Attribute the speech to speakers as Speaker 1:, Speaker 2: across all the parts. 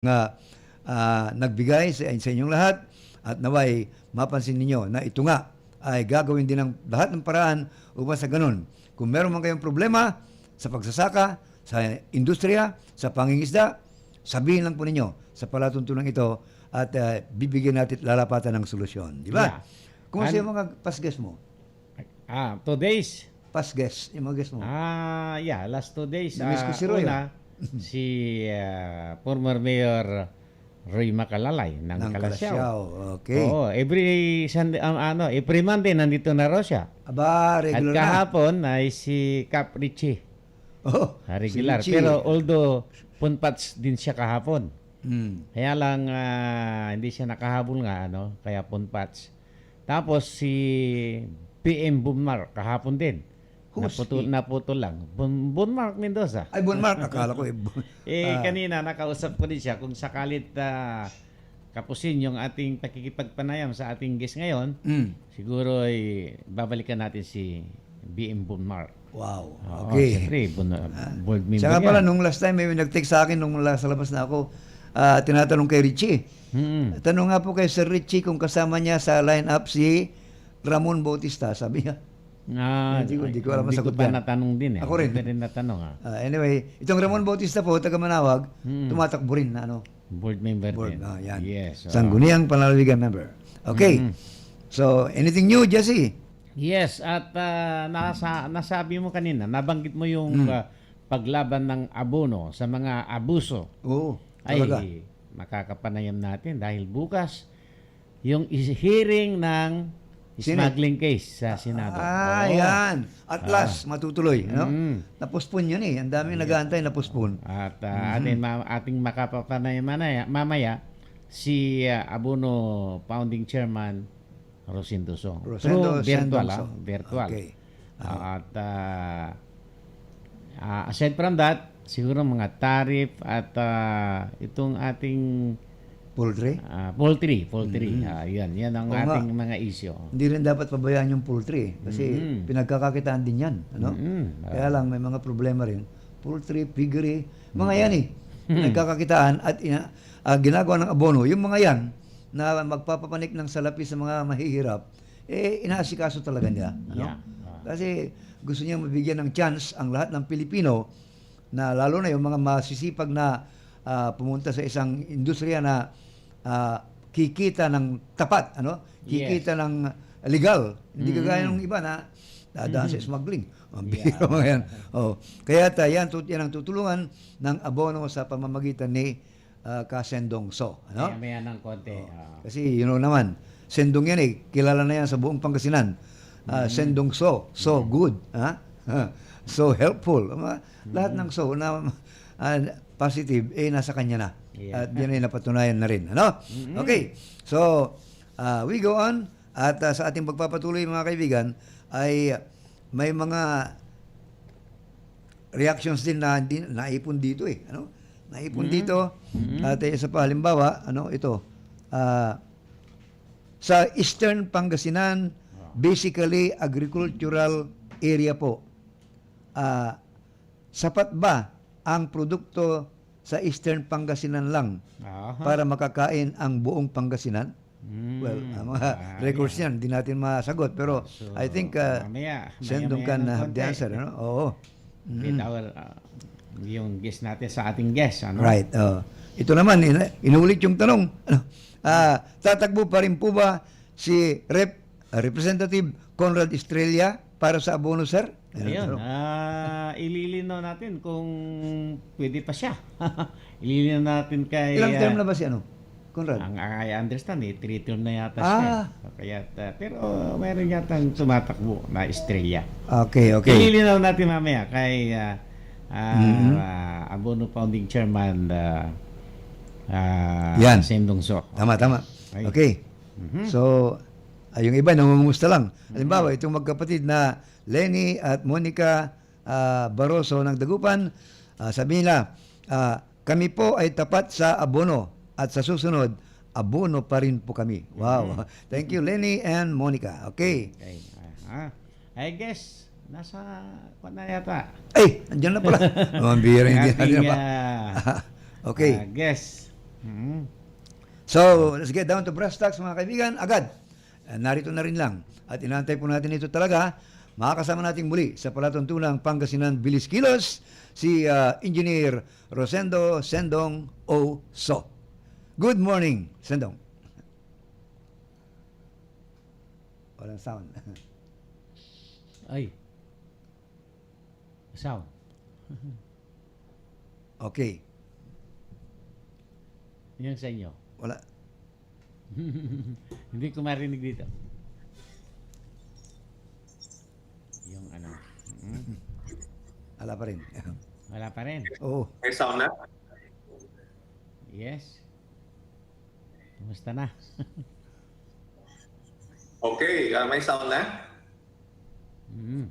Speaker 1: nga nagbigay sa inyong lahat at naway mapansin ninyo na ito nga ay gagawin din ng lahat ng paraan upang sa ganun. Kung meron man kayong problema sa pagsasaka, sa industriya, sa pangingisda, sabihin lang po ninyo sa palatuntunan ito at bibigyan natin lalapatan ng solusyon. Di ba?
Speaker 2: Yeah.
Speaker 1: Kung yung mga past guest mo?
Speaker 2: 2 days.
Speaker 1: Past guest, yung mga guest mo?
Speaker 2: Yeah, last 2 days.
Speaker 1: Namiss ko si Roy,
Speaker 2: Una, si former Mayor Roy Macalalay ng Calasiao.
Speaker 1: Okay.
Speaker 2: Oo, every Sunday, every Monday nandito na raw siya.
Speaker 1: Aba,
Speaker 2: At
Speaker 1: regular na.
Speaker 2: kahapon ay si Cap Richie.
Speaker 1: Oh,
Speaker 2: Regular.
Speaker 1: si Richie.
Speaker 2: Pero although punpats din siya kahapon.
Speaker 1: Mm.
Speaker 2: Kaya lang hindi siya nakahabol nga kaya punpats. Tapos si PM Bunmark kahapon din.
Speaker 1: Who's
Speaker 2: Naputol lang. Bunmark Mendoza.
Speaker 1: Ay, Bonmark, akala ko
Speaker 2: Kanina nakausap ko din siya kung sakalit kapusin yung ating pakikipagpanayam sa ating guest ngayon, siguro ay babalikan natin si BM Bunmark.
Speaker 1: Wow.
Speaker 2: Oo,
Speaker 1: Okay.
Speaker 2: siyempre, board member
Speaker 1: Saka pala,
Speaker 2: yan.
Speaker 1: nung last time, may nag-text sa akin nung sa labas na ako, tinatanong kay Richie. Tanong nga po kay Sir Richie kung kasama niya sa line-up si Ramon Bautista. Sabi niya. Hindi ko alam ang sagot
Speaker 2: pa
Speaker 1: yan.
Speaker 2: natanong din eh.
Speaker 1: Ako rin.
Speaker 2: Hindi rin natanong
Speaker 1: Anyway, itong Ramon Bautista po, taga Manawag, tumatakbo rin na
Speaker 2: Board member
Speaker 1: board.
Speaker 2: din.
Speaker 1: Yan.
Speaker 2: Yes.
Speaker 1: Sangguniang Panlalawigan member. Okay. So, anything new, Jesse?
Speaker 2: Yes, at nasabi mo kanina, nabanggit mo yung paglaban ng abono sa mga abuso.
Speaker 1: Oo.
Speaker 2: Ay,
Speaker 1: Talaga.
Speaker 2: makakapanayam natin dahil bukas yung hearing ng smuggling case sa Senado. Oo.
Speaker 1: Yan. At last, matutuloy. Napospon yun eh. Ang daming nag-aantay, napospon.
Speaker 2: At ating makapapanayam mamaya si Abono Founding Chairman Rosendo Song.
Speaker 1: Rosendo
Speaker 2: Through virtual.
Speaker 1: Song.
Speaker 2: Virtual.
Speaker 1: Okay.
Speaker 2: At aside from that, siguro mga tariff at itong ating
Speaker 1: Poultry?
Speaker 2: poultry. Yan ang
Speaker 1: Oo
Speaker 2: ating
Speaker 1: nga.
Speaker 2: mga issue.
Speaker 1: Hindi rin dapat pabayaan yung poultry kasi pinagkakakitaan din yan. Kaya lang may mga problema rin. Poultry, piggery, mga yan eh. Pinagkakakitaan at ginagawa ng abono. Yung mga yan na magpapapanik ng salapi sa mga mahihirap, inaasikaso talaga niya.
Speaker 2: Yeah.
Speaker 1: Kasi gusto niya mabigyan ng chance ang lahat ng Pilipino na lalo na yung mga masisipag na pumunta sa isang industriya na kikita ng tapat, kikita ng legal. Hindi kagaya ng iba na dadaan sa smuggling. Ang biro mga yan. Kaya yan ang tutulungan ng abono sa pamamagitan ni Kasendong So.
Speaker 2: Maya ng konti.
Speaker 1: Kasi naman, Sendong yan kilala na yan sa buong Pangasinan. Sendong So good. So helpful. Lahat ng so na positive, nasa kanya na.
Speaker 2: Yeah.
Speaker 1: At yan ay napatunayan na rin. Okay. So, we go on. At sa ating pagpapatuloy mga kaibigan, ay may mga reactions din na naipon dito Naipon dito. At isa pa, halimbawa, ito. Sa Eastern Pangasinan, basically agricultural area po. Sapat ba ang produkto sa Eastern Pangasinan lang para makakain ang buong Pangasinan? Well, mga records yan, hindi natin masagot. Pero I think Sendong can have the answer. Oo.
Speaker 2: With our, yung guest natin sa ating guest.
Speaker 1: Right. Ito naman, inulit yung tanong. Tatakbo pa rin po ba si Representative Conrad Estrella para sa abono, sir?
Speaker 2: Ayun, ililinaw natin kung pwede pa siya. Ililinaw natin kay...
Speaker 1: Ilang term na ba si Conrad?
Speaker 2: Ang I understand 3 term na yata siya. Kaya, pero meron yatang tumatakbo na Estrella.
Speaker 1: Okay.
Speaker 2: Ililinaw natin mamaya kay Abono Founding Chairman
Speaker 1: Yan.
Speaker 2: Sendong So.
Speaker 1: Tama. Okay. So, yung iba nangungumusta lang. Halimbawa, itong magkapatid na Lenny at Monica Barroso ng Dagupan, sabi nila, kami po ay tapat sa abono at sa susunod, abono pa rin po kami. Wow. Thank you, Lenny and Monica. Okay.
Speaker 2: I guess, nasa, na yata?
Speaker 1: Ay, andyan na pala. Ang bihira hindi
Speaker 2: Ating,
Speaker 1: na ba? Okay.
Speaker 2: Guess. Mm.
Speaker 1: So, let's get down to brass tacks mga kaibigan. Agad, narito na rin lang. At inaantay po natin ito talaga. Makakasama natin muli sa palatuntunang Pangasinan Bilis Kilos, si Engineer Rosendo Sendong O. So. Good morning, Sendong. Walang sound.
Speaker 2: Ay. Sound.
Speaker 1: Okay.
Speaker 2: Yan sa inyo.
Speaker 1: Wala.
Speaker 2: Hindi ko marinig dito. Yung ano. Mm.
Speaker 1: Wala pa rin.
Speaker 2: Wala pa rin.
Speaker 1: Oo.
Speaker 3: May sound na?
Speaker 2: Yes. Kumusta na?
Speaker 3: Okay, may sound na?
Speaker 2: Mm.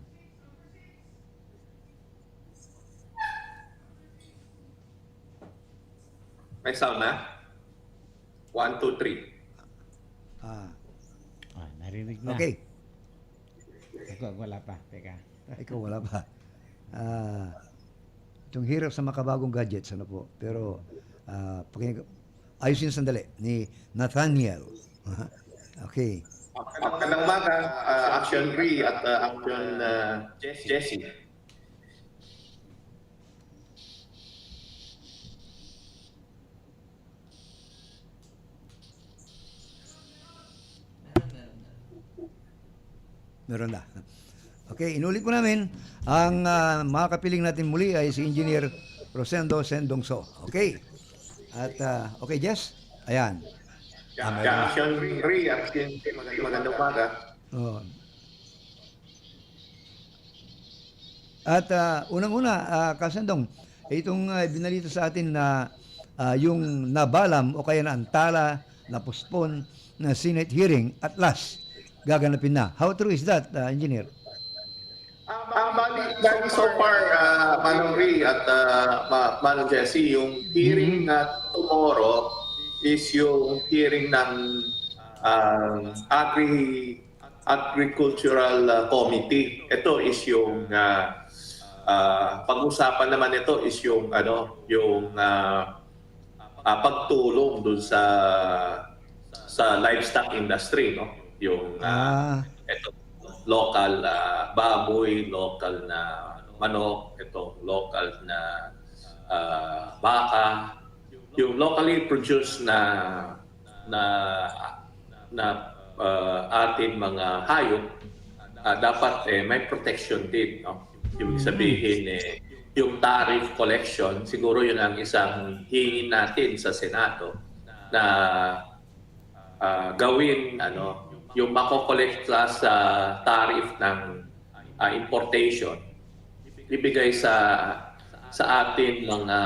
Speaker 3: May sound na? 1, 2, 3.
Speaker 1: Ah,
Speaker 2: Narinig na.
Speaker 1: okay.
Speaker 2: Ako, wala pa. Teka.
Speaker 1: Ikaw wala pa. Itong hirap sa makabagong gadgets, ano po. Pero, ayusin sandali ni Nathaniel. Okay.
Speaker 3: Magandang umaga, Action 3 at Action Jesse.
Speaker 1: Meron na. Okay, inulit po namin. Ang mga kapiling natin muli ay si Engineer Rosendo Sendongso. Okay. At, okay, Jess? Ayan.
Speaker 3: Action 3, Action Jesse. Magandang umaga.
Speaker 1: Oh. At unang-una, Kasendong, itong binalita sa atin na yung nabalam o kaya naantala, na-postpone na Senate hearing at last gaganapin na. How true is that, Engineer?
Speaker 3: Bali so far, Manong Ray at Manong Jesse, yung hearing na tomorrow is yung hearing ng Agricultural Committee. Ito is yung pag-usapan naman ito is yung pagtulong dun sa livestock industry, no? Yung ito local baboy, local na manok, ito local na baka, yung locally produced na ating mga hayop, dapat may protection din, no? Yung sabihin yung tariff collection, siguro yun ang isang hingin natin sa Senado na gawin yung mako-collect sa tariff ng importation, ibigay sa atin mga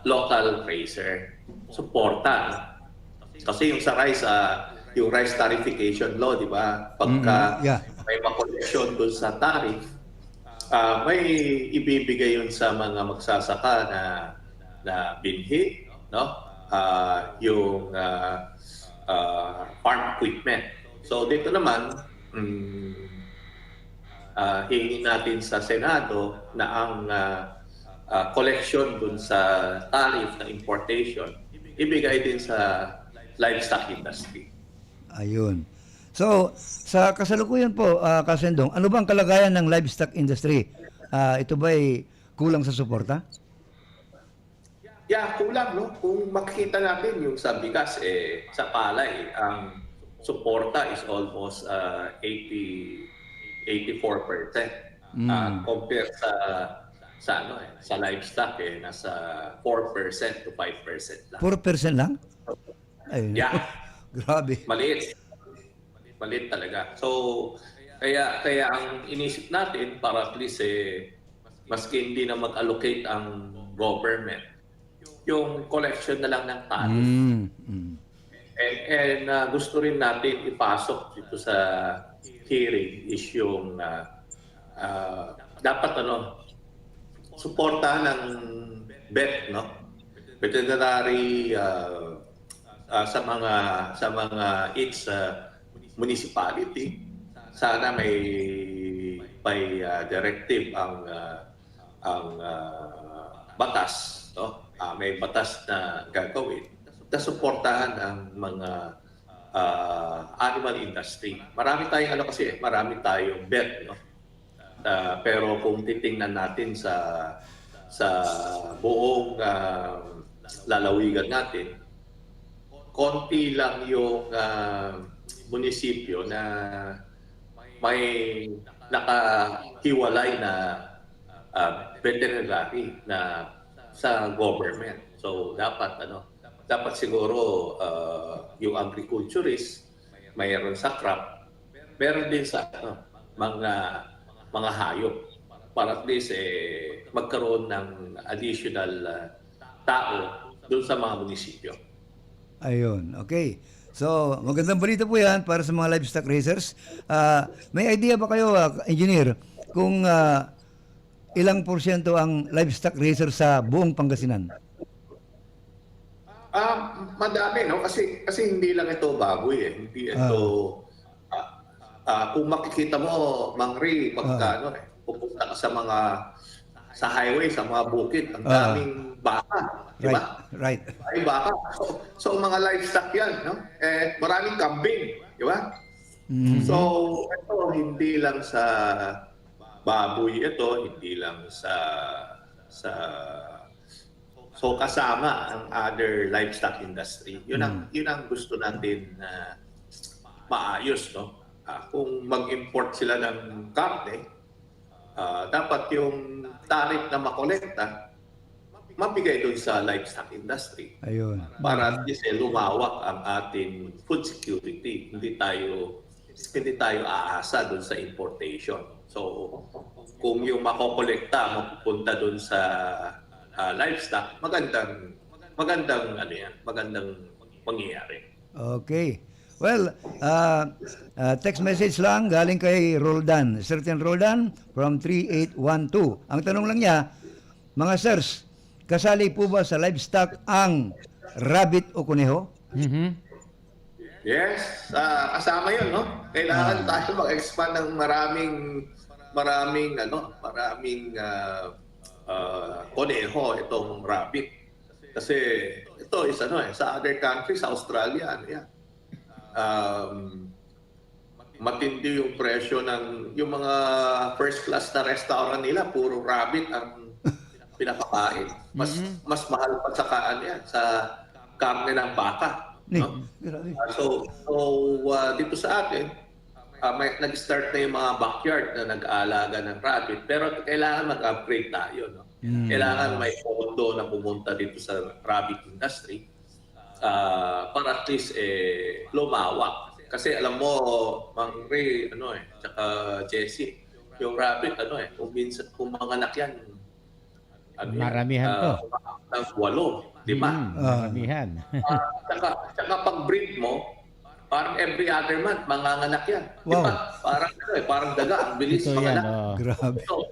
Speaker 3: local raiser. Suporta. Kasi yung sa rice, yung rice tariffication law, di ba? Pagka may makoleksyon doon sa tariff, may ibibigay yun sa mga magsasaka na binhi, no? Yung farm equipment. So dito naman, hingin natin sa Senado na ang collection dun sa tariff na importation, ibigay din sa livestock industry.
Speaker 1: Ayun. So, sa kasalukuyan po, Kasendong, ano bang kalagayan ng livestock industry? Ito ba'y kulang sa suporta?
Speaker 3: Yeah, kulang, no? Kung makikita natin yung sa bigas, sa palay, ang suporta is almost 84%. Compared sa livestock, nasa 4% to 5% lang.
Speaker 1: 4% lang? Ayun.
Speaker 3: Yeah.
Speaker 1: Grabe.
Speaker 3: Maliit. Maliit talaga. So, kaya ang inisip natin para at least maski hindi na mag-allocate ang government, yung collection na lang ng tariff. And gusto rin natin ipasok dito sa hearing is yung dapat suporta ng vet, no? Veterinary sa mga each municipality. Sana may directive ang batas, no? May batas na gagawin suportahan ang mga animal industry. Marami tayong marami tayong bet, no? Pero kung titingnan natin sa buong lalawigan natin, konti lang yung munisipyo na may nakahiwalay na veterinary na sa government. So dapat siguro yung agriculturist mayroon sa crop, meron din sa mga hayop para at least magkaroon ng additional tao doon sa mga munisipyo.
Speaker 1: Ayun, okay. So, magandang balita po yan para sa mga livestock raisers. May idea ba kayo, engineer, kung ilang porsyento ang livestock raiser sa buong Pangasinan?
Speaker 3: Madami, no? Kasi hindi lang ito baboy eh. Hindi ito kung makikita mo, Mang Ray, pagka pupunta ka sa highway, sa mga bukid, ang daming baka, di ba?
Speaker 1: Right.
Speaker 3: Ay baka. So mga livestock 'yan, no? Maraming kambing, di ba?
Speaker 1: Mm-hmm.
Speaker 3: So ito hindi lang sa baboy ito, hindi lang so kasama ang other livestock industry. Yun ang gusto natin na maayos, no? Kung mag-import sila ng karne, dapat yung tariff na makolekta mabigay doon sa livestock industry.
Speaker 1: Ayun.
Speaker 3: Para at least lumawak ang ating food security. Hindi tayo aasa doon sa importation. So kung yung makokolekta mapupunta doon sa livestock, magandang mangyayari.
Speaker 1: Okay. Well, text message lang galing kay Roldan. Certain Roldan from 3812. Ang tanong lang niya, mga sirs, kasali po ba sa livestock ang rabbit o kuneho?
Speaker 2: Mhm.
Speaker 3: Yes, kasama 'yun, no? Kailangan tayo mag-expand ng maraming koneho itong rabbit. Kasi ito is sa other countries, sa Australia, yan. Matindi yung presyo ng yung mga first class na restaurant nila, puro rabbit ang pinapakain. Mas mahal pa sa karne ng baka, no? So dito sa atin nag-start na yung mga backyard na nag-aalaga ng rabbit, pero kailangan mag-upgrade tayo, no? Kailangan may pondo na pumunta dito sa rabbit industry para at least lumawak. Kasi alam mo, Mang Ray, tsaka Jessie, yung rabbit, kung manganak yan,
Speaker 2: Maramihan to.
Speaker 3: Ng 8, di ba?
Speaker 2: Maramihan.
Speaker 3: Tsaka pag-breed mo, parang every other month, manganganak yan. Di
Speaker 1: Wow.
Speaker 3: ba? Parang daga, ang bilis
Speaker 2: Ito yan.
Speaker 3: manganak.
Speaker 1: Grabe.
Speaker 3: So,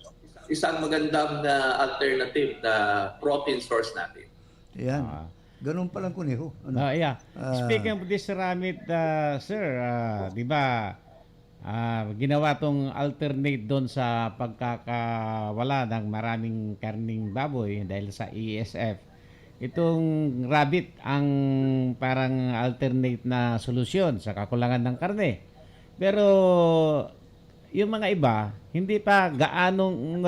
Speaker 3: isang magandang alternative na protein source natin.
Speaker 1: Yan. Ganun palang kuneho.
Speaker 2: Yeah. Speaking of this rabbit, sir, di ba, ginawa tong alternate doon sa pagkakawala ng maraming karning baboy dahil sa ESF. Itong rabbit ang parang alternate na solusyon sa kakulangan ng karne. Pero yung mga iba, hindi pa gaanong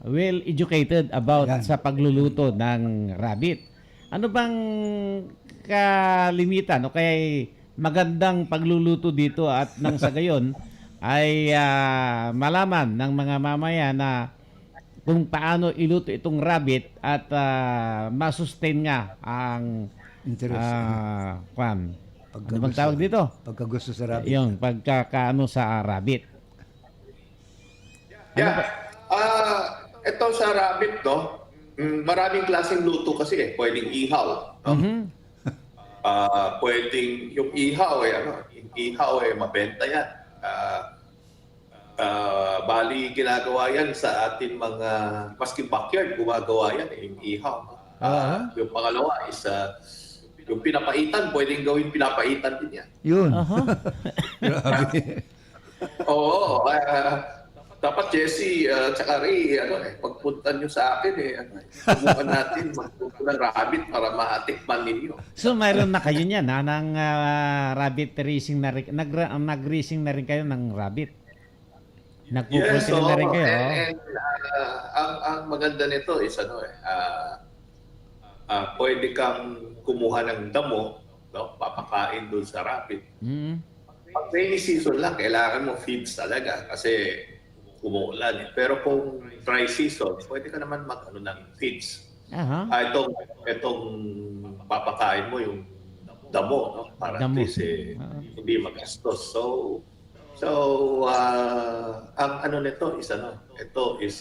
Speaker 2: well educated about sa pagluluto ng rabbit. Ano bang kalimitan o kaya magandang pagluluto dito at nang sa gayon ay malaman ng mga mamaya na kung paano iluto itong rabbit at masustain nga ang ano bang tawag dito?
Speaker 1: Pagkagusto sa rabbit.
Speaker 2: Yung pagkakaano sa rabbit.
Speaker 3: Ito sa rabbit, maraming klaseng luto kasi pwedeng ihaw. Pwedeng yung ihaw mabenta yan. Bali ginagawa yan sa atin mga maski backyard, gumagawa yan yung ihaw. Yung pangalawa is yung pinapaitan, pwedeng gawin pinapaitan din yan.
Speaker 1: Yun. Grabe.
Speaker 3: Oo. Dapat Jesse, tsaka Ray, pagpunta nyo sa akin, subukan natin magpunta ng rabbit para matikman ninyo.
Speaker 2: So mayroon na kayo niyan ng rabbit racing na rin. Nag-racing na rin kayo ng rabbit. Nagpupusin na rin kayo.
Speaker 3: And, ang maganda nito is pwede kang kumuha ng damo, no? Papakain doon sa rabbit. Pag rainy season lang, kailangan mo feeds talaga kasi umuulan. Pero kung dry season, pwede ka naman ng feeds.
Speaker 2: Aha.
Speaker 3: Itong papakain mo yung damo, no? Para at
Speaker 2: Damo.
Speaker 3: least hindi magastos. So ang nito is ito is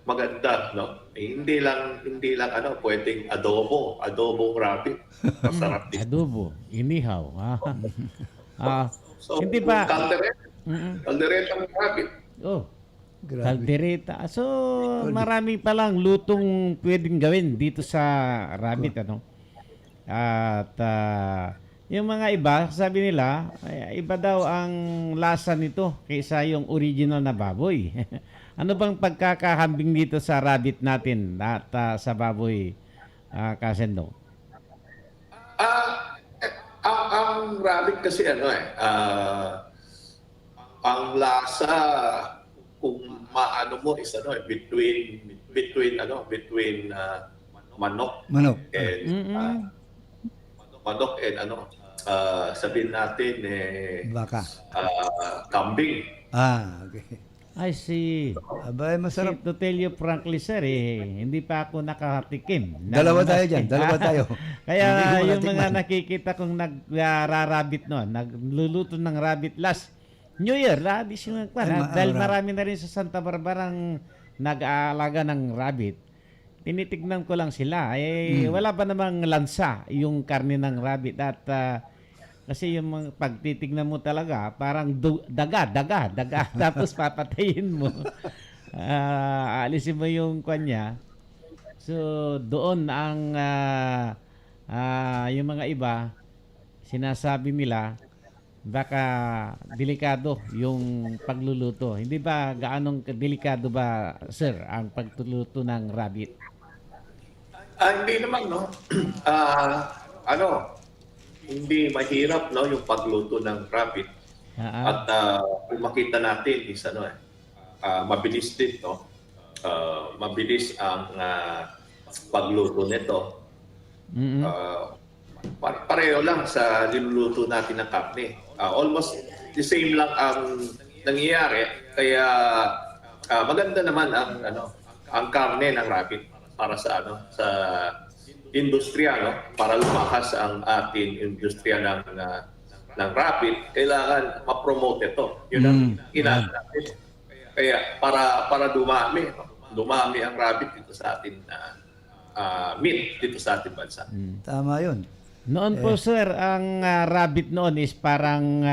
Speaker 3: maganda, no? Hindi lang pwedeng adobong rabbit. Masarap din.
Speaker 2: Adobo, inihaw.
Speaker 3: So,
Speaker 2: Hindi ba?
Speaker 3: Caldereta ng rabbit.
Speaker 2: Oh,
Speaker 1: Grabe.
Speaker 2: kaldereta. So, marami palang lutong pwedeng gawin dito sa rabbit, At yung mga iba, sabi nila, iba daw ang lasa nito kaysa yung original na baboy. Ano bang pagkakahambing dito sa rabbit natin at sa baboy, Kasendo?
Speaker 3: Ang rabbit kasi ang lasa kung maano mo is between manok
Speaker 1: Manok.
Speaker 3: and manok and sabihin natin
Speaker 1: Baka.
Speaker 3: kambing.
Speaker 1: Okay.
Speaker 2: I see.
Speaker 1: Abay, masarap.
Speaker 2: To tell you frankly, sir, hindi pa ako nakatikim.
Speaker 1: Dalawa tayo dyan. Dalawa tayo.
Speaker 2: Kaya
Speaker 1: Hindi ko
Speaker 2: yung
Speaker 1: natikman.
Speaker 2: mga nakikita kong nagrarabbit nagluluto ng rabbit last New Year, additional pa. Dahil marami na rin sa Santa Barbara ang nag-aalaga ng rabbit. Tinitignan ko lang sila. Wala pa namang lansa yung karne ng rabbit. At kasi yung mga pagtitignan mo talaga, parang daga. Tapos papatayin mo. Aalisin mo yung kanya. So, doon ang yung mga iba, sinasabi nila, baka delikado yung pagluluto. Hindi ba gaanong delikado ba, sir, ang pagluluto ng rabbit?
Speaker 3: Hindi naman, no? Hindi mahirap, no, yung pagluto ng rabbit. At kung makita natin is mabilis din, no? Mabilis ang pagluto nito. Pareho lang sa niluluto natin ng karne. Almost the same lang ang nangyayari. Kaya maganda naman ang karne ng rabbit para sa sa industriya, no? Para lumakas ang ating industriya ng rabbit, kailangan ma-promote ito. Yun ang kailangan natin. Kaya para dumami ang rabbit dito sa atin meat dito sa ating bansa.
Speaker 1: Tama yun.
Speaker 2: Noon po, sir, ang rabbit noon is parang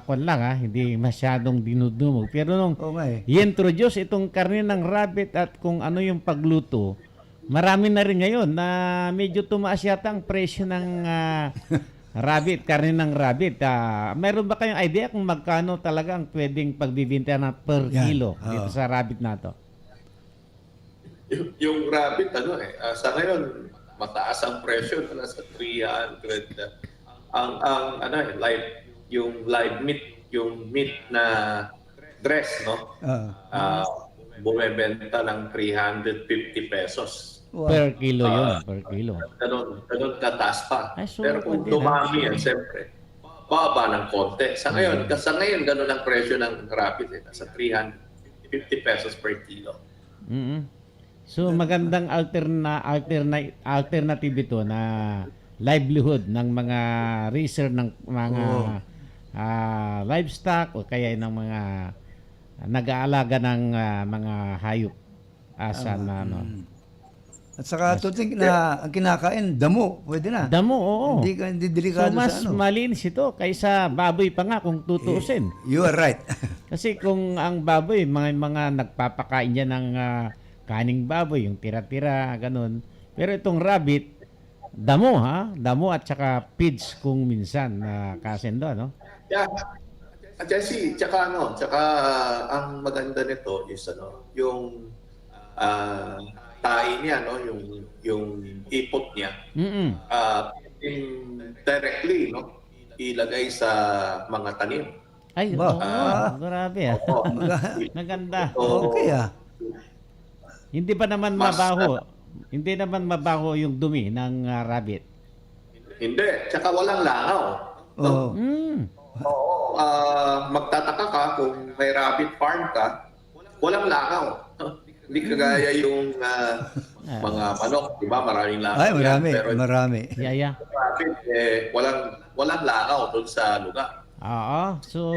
Speaker 2: kwan lang, hindi masyadong dinudumog. Pero nung i-introduce itong karne ng rabbit at kung ano yung pagluto, marami na rin ngayon na medyo tumaas yata ang presyo ng rabbit, karne ng rabbit. Meron ba kayong idea kung magkano talaga ang pwedeng pagbibinta na per kilo dito sa rabbit na to?
Speaker 3: Yung rabbit, sa ngayon, mataas ang presyo, sa 300. Yung live meat, yung meat na dress, no? Bumebenta ng 350 pesos.
Speaker 2: Wow. Per kilo yun, per kilo.
Speaker 3: Ganun kataas pa.
Speaker 2: So,
Speaker 3: pero kung dumami yan, siyempre, baba ng konti. Sa ngayon, ganun ang presyo ng rabbit, sa 350 pesos per kilo.
Speaker 2: So magandang alternative ito na livelihood ng mga racer ng mga livestock o kaya ng mga nag-aalaga ng mga hayop asa
Speaker 1: At saka tuting na ang kinakain, damo, pwede na.
Speaker 2: Damo, oo.
Speaker 1: Hindi delikado
Speaker 2: so mas
Speaker 1: sa
Speaker 2: malinis ito kaysa baboy pa nga kung tutuusin.
Speaker 1: You are right.
Speaker 2: Kasi kung ang baboy, mga nagpapakain yan ng kaning baboy, yung tira-tira, ganun. Pero itong rabbit, damo at saka feeds kung minsan, Kasendo, no?
Speaker 3: Yeah. Jesse, tsaka ang maganda nito is yung tahi niya, yung ipot niya,
Speaker 2: Mm-mm.
Speaker 3: directly, ilagay sa mga tanim.
Speaker 2: Ay,
Speaker 1: Ba?
Speaker 2: oo, grabe ah.
Speaker 3: Oo.
Speaker 2: Maganda.
Speaker 3: So,
Speaker 1: Okay ah.
Speaker 2: Hindi ba naman
Speaker 3: Mas-
Speaker 2: mabaho? Hindi naman mabaho yung dumi ng rabbit.
Speaker 3: Hindi, tsaka walang langaw.
Speaker 1: Oo.
Speaker 2: Mm.
Speaker 3: Oo, magtataka ka kung may rabbit farm ka, walang langaw. Hindi kagaya yung mga manok, di ba? Maraming langaw.
Speaker 1: Ay,
Speaker 3: yan.
Speaker 1: marami,
Speaker 3: Pero
Speaker 1: marami.
Speaker 2: Yeah.
Speaker 3: yung rabbit, walang langaw doon sa lugar.
Speaker 2: Oo. So,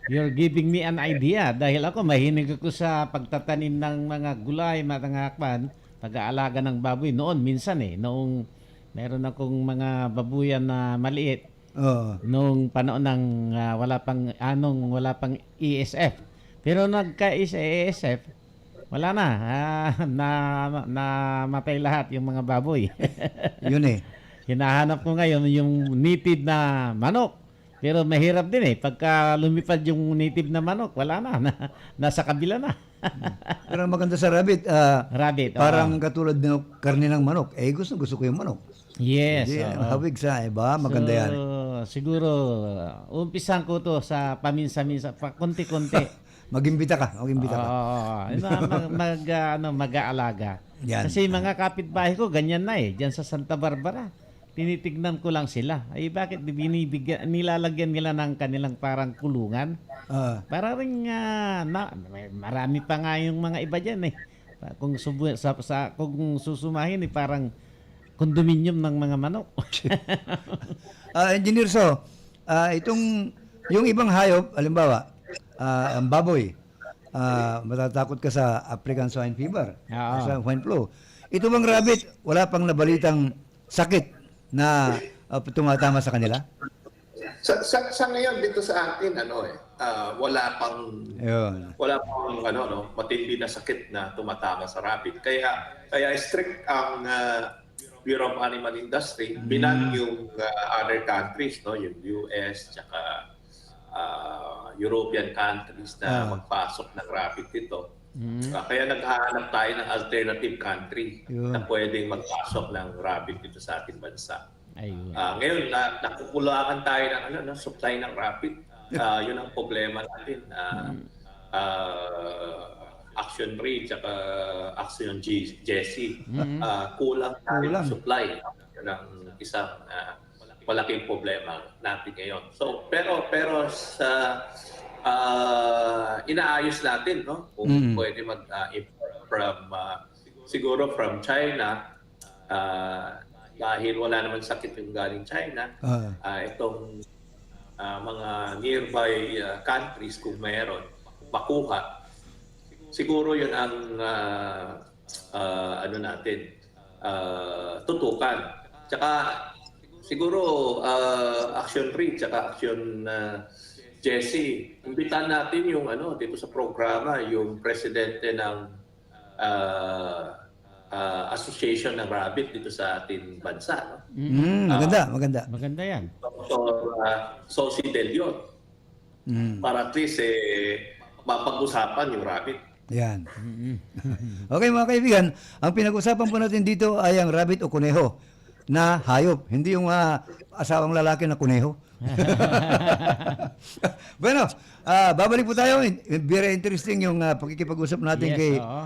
Speaker 2: you're giving me an idea dahil ako mahilig ako sa pagtatanim ng mga gulay, mga kwan, pag-aalaga ng baboy noon minsan noong meron akong mga babuyan na maliit
Speaker 1: Oo.
Speaker 2: noong panahon ng wala pang ESF. Pero nagka-ESF, wala na. Namatay lahat yung mga baboy.
Speaker 1: Yun eh.
Speaker 2: Hinahanap ko ngayon yung native na manok. Pero mahirap din pagka lumipad yung native na manok, wala na. Nasa kabila na.
Speaker 1: Pero ang maganda sa rabbit,
Speaker 2: Rabbit.
Speaker 1: parang katulad ng karne ng manok. Gusto ko yung manok.
Speaker 2: Yes.
Speaker 1: Hindi,
Speaker 2: oo.
Speaker 1: hawig sa iba, maganda yan.
Speaker 2: Siguro, umpisan ko to sa paminsa-minsa, konti-konti.
Speaker 1: Mag-imbita ka.
Speaker 2: Mag-aalaga.
Speaker 1: Yan.
Speaker 2: Kasi mga kapitbahay ko, ganyan na diyan sa Santa Barbara. Tinitignan ko lang sila. Ay, bakit nilalagyan nila ng kanilang parang kulungan? Para rin marami pa nga yung mga iba dyan Kung susumahin parang kondominium ng mga manok.
Speaker 1: Engineer yung ibang hayop, halimbawa, ang baboy, matatakot ka sa African swine fever,
Speaker 2: Oo.
Speaker 1: sa swine flu. Ito bang rabbit, wala pang nabalitang sakit na tumatama sa kanila?
Speaker 3: Sa ngayon dito sa atin wala pang
Speaker 1: Ayun.
Speaker 3: matindi na sakit na tumatama sa rabbit. Kaya strict ang Bureau of Animal Industry, binan yung other countries, yung US tsaka European countries na magpasok ng rabbit dito. Kaya naghahanap tayo ng alternative country
Speaker 1: Yun.
Speaker 3: na pwedeng magpasok ng rabbit dito sa ating bansa.
Speaker 2: Ayun.
Speaker 3: Ngayon, nakukulangan tayo ng supply ng rabbit. Yun ang problema natin. Action Ray at Action Jesse. Kulang tayo
Speaker 1: Kulang.
Speaker 3: ng supply. Yun ang isang malaking problema natin ngayon. So, pero sa inaayos natin, kung pwede mag-import siguro from China, dahil wala naman sakit yung galing China, itong mga nearby countries kung meron, makuha. Siguro yun ang tutukan. Tsaka siguro Action Read, tsaka Action Jesse, imbitan natin yung dito sa programa, yung presidente ng Association ng Rabbit dito sa ating bansa.
Speaker 1: Maganda.
Speaker 2: Maganda yan.
Speaker 3: Dr. Sosi Del Leon. Para at least mapag-usapan yung rabbit.
Speaker 1: Yan. Okay mga kaibigan, ang pinag-usapan po natin dito ay ang rabbit o kuneho na hayop, hindi yung asawang lalaki na kuneho. Bueno, babalik po tayo. Very interesting yung pakikipag-usap natin
Speaker 2: Yes,
Speaker 1: kay
Speaker 2: oo.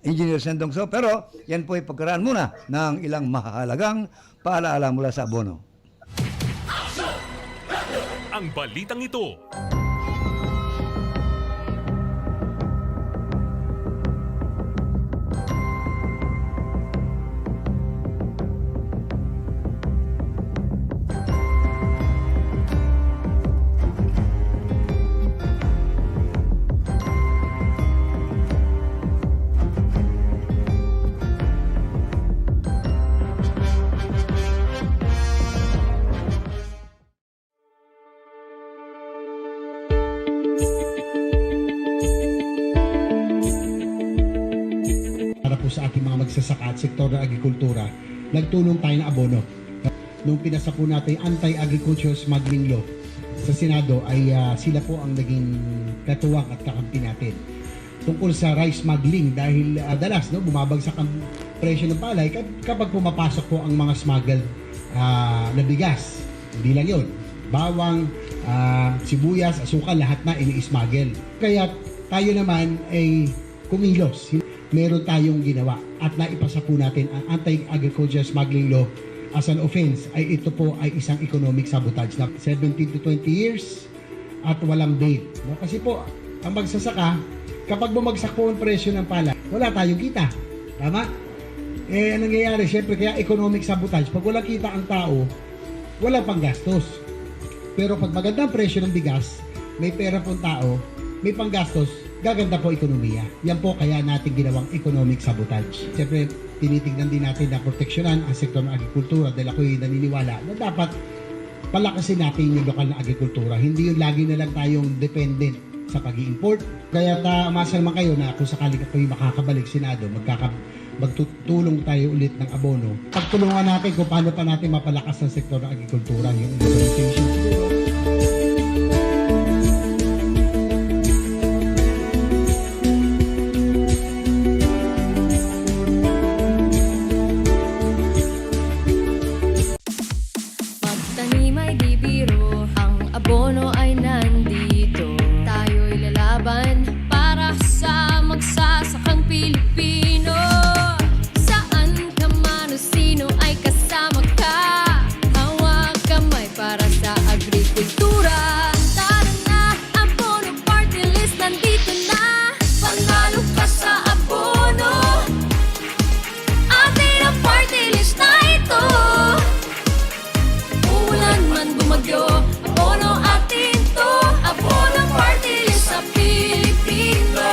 Speaker 1: Engineer Sendong So. Pero yan po ay pagkaraan muna ng ilang mahalagang paalaala mula sa abono.
Speaker 4: Ang balitang ito.
Speaker 5: Para po sa ating mga magsasaka at sektor ng agrikultura, nagtulong tayo ng abono. Nung pinasa po natin yung Anti-Agriculture Smuggling Law, sa Senado ay sila po ang naging katuwang at kakampi natin tungkol sa rice smuggling dahil dalas bumabagsak ang presyo ng palay kapag pumapasok po ang mga smuggled na bigas. Hindi lang yun. Bawang, sibuyas, asukal, lahat na ini-smuggle. Kaya tayo naman ay kumilos. Meron tayong ginawa at naipasa po natin ang Anti-Agriculture Smuggling Law as an offense. Ito po ay isang economic sabotage na 17 to 20 years at walang bail. No? Kasi po, ang magsasaka, kapag bumagsak po ang presyo ng palay, wala tayong kita. Tama? Ang nangyayari, syempre, kaya economic sabotage. Pag wala kita ang tao, wala pang gastos. Pero pag maganda ang presyo ng bigas, may pera pong tao, may panggastos, gaganda po ekonomiya. Yan po kaya natin ginawang economic sabotage. Siyempre, tinitingnan din natin na proteksyonan ang sektor ng agrikultura dahil ako'y naniniwala na dapat palakasin natin yung lokal na agrikultura. Hindi yung lagi na lang tayong dependent sa pag-i-import. Kaya umasa naman kayo na kung sakaling ako'y makakabalik Senado, magtutulong tayo ulit ng abono. Pagtulungan natin kung paano pa natin mapalakas ang sektor ng agrikultura, yung implementation siguro.
Speaker 6: Magtanim ay di biro, ang abono ay nandito. Tayo'y lalaban para sa magsasakang Pilipino. Saan ka man o sino ay kasama ka, hawak kamay para sa agrikultura. Tara na, abono party list nandito na. Panalo ka sa abono, atin ang party list na ito. Ulan man bumagyo, abono atin to. Abono party list sa Pilipino.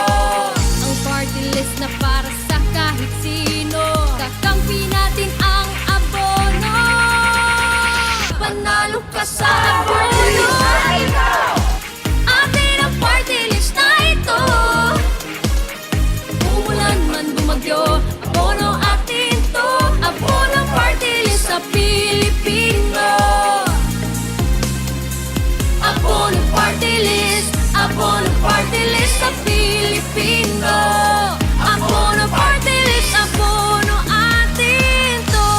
Speaker 6: Ang party list na para sa kahit sino. Kakampi natin ang abono. Panalo ka sa abono, atin ang party list na ito. Ulan man bumagyo, abono atin to. Abono party list sa Pilipino. Abono party list sa Pilipino. Abono party list, abono atin to.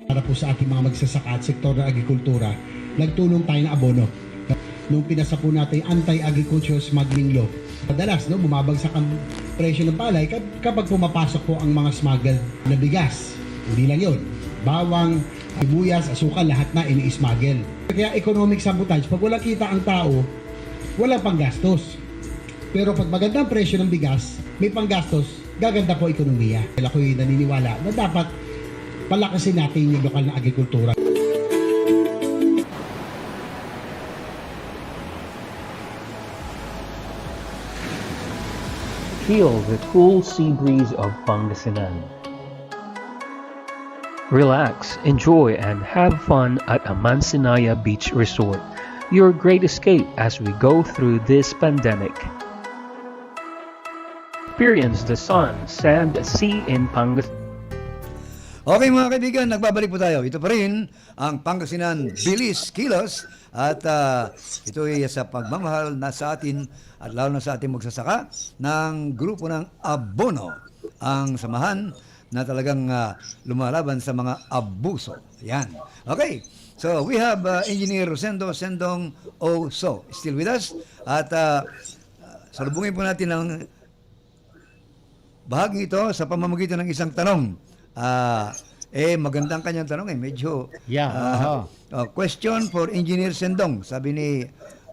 Speaker 5: Para po sa ating mga magsasaka at sektor ng agrikultura, nagtulong tayo ng abono. Nung pinasa po natin Anti-Agriculture Smuggling Law, madalas bumabagsak ang presyo ng palay kapag pumapasok po ang mga smuggled na bigas. Hindi lang yun. Bawang, sibuyas, asukal, lahat na ini-smuggle. Kaya economic sabotage, pag wala kita ang tao, wala pang gastos. Pero pag maganda ang presyo ng bigas, may panggastos, gaganda po ekonomiya. Dahil ako'y naniniwala na dapat palakasin natin yung lokal na agrikultura.
Speaker 7: Feel the cool sea breeze of Pangasinan. Relax, enjoy, and have fun at Amansinaya Beach Resort, your great escape as we go through this pandemic. Experience the sun, sand, sea in Pangasinan.
Speaker 1: Okay mga kaibigan, nagbabalik po tayo. Ito pa rin ang Pangasinan Bilis Kilos at ito ay sa pagmamahal na sa atin at lalo na sa ating magsasaka ng grupo ng Abono, ang samahan na talagang lumalaban sa mga abuso. Yan. Okay. So we have Engineer Rosendo Sendong Oso still with us at salubungin po natin ang bahaging ito sa pamamagitan ng isang tanong. Magandang kanyang tanong medyo question for Engineer Sendong. Sabi ni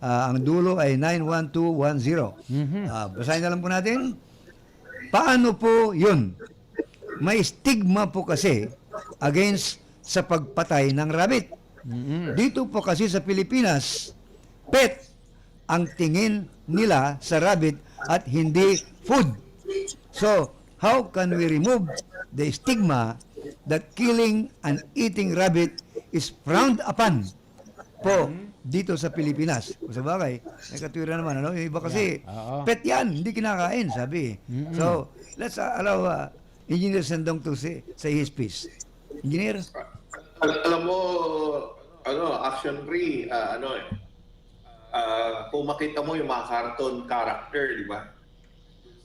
Speaker 1: ang dulo ay 91210. Basahin na lang po natin. Paano po yun? May stigma po kasi against sa pagpatay ng rabbit. Dito po kasi sa Pilipinas, pet ang tingin nila sa rabbit at hindi food. So, how can we remove the stigma that killing and eating rabbit is frowned upon po dito sa Pilipinas. Kung sa bagay, may katwiran naman. Ano? Yung iba kasi,
Speaker 2: Oo.
Speaker 1: pet yan, hindi kinakain, sabi. So, let's allow Engineer Sendong to say his piece. Engineer?
Speaker 3: Alam mo, Action 3, kung makita mo yung mga cartoon character, di ba?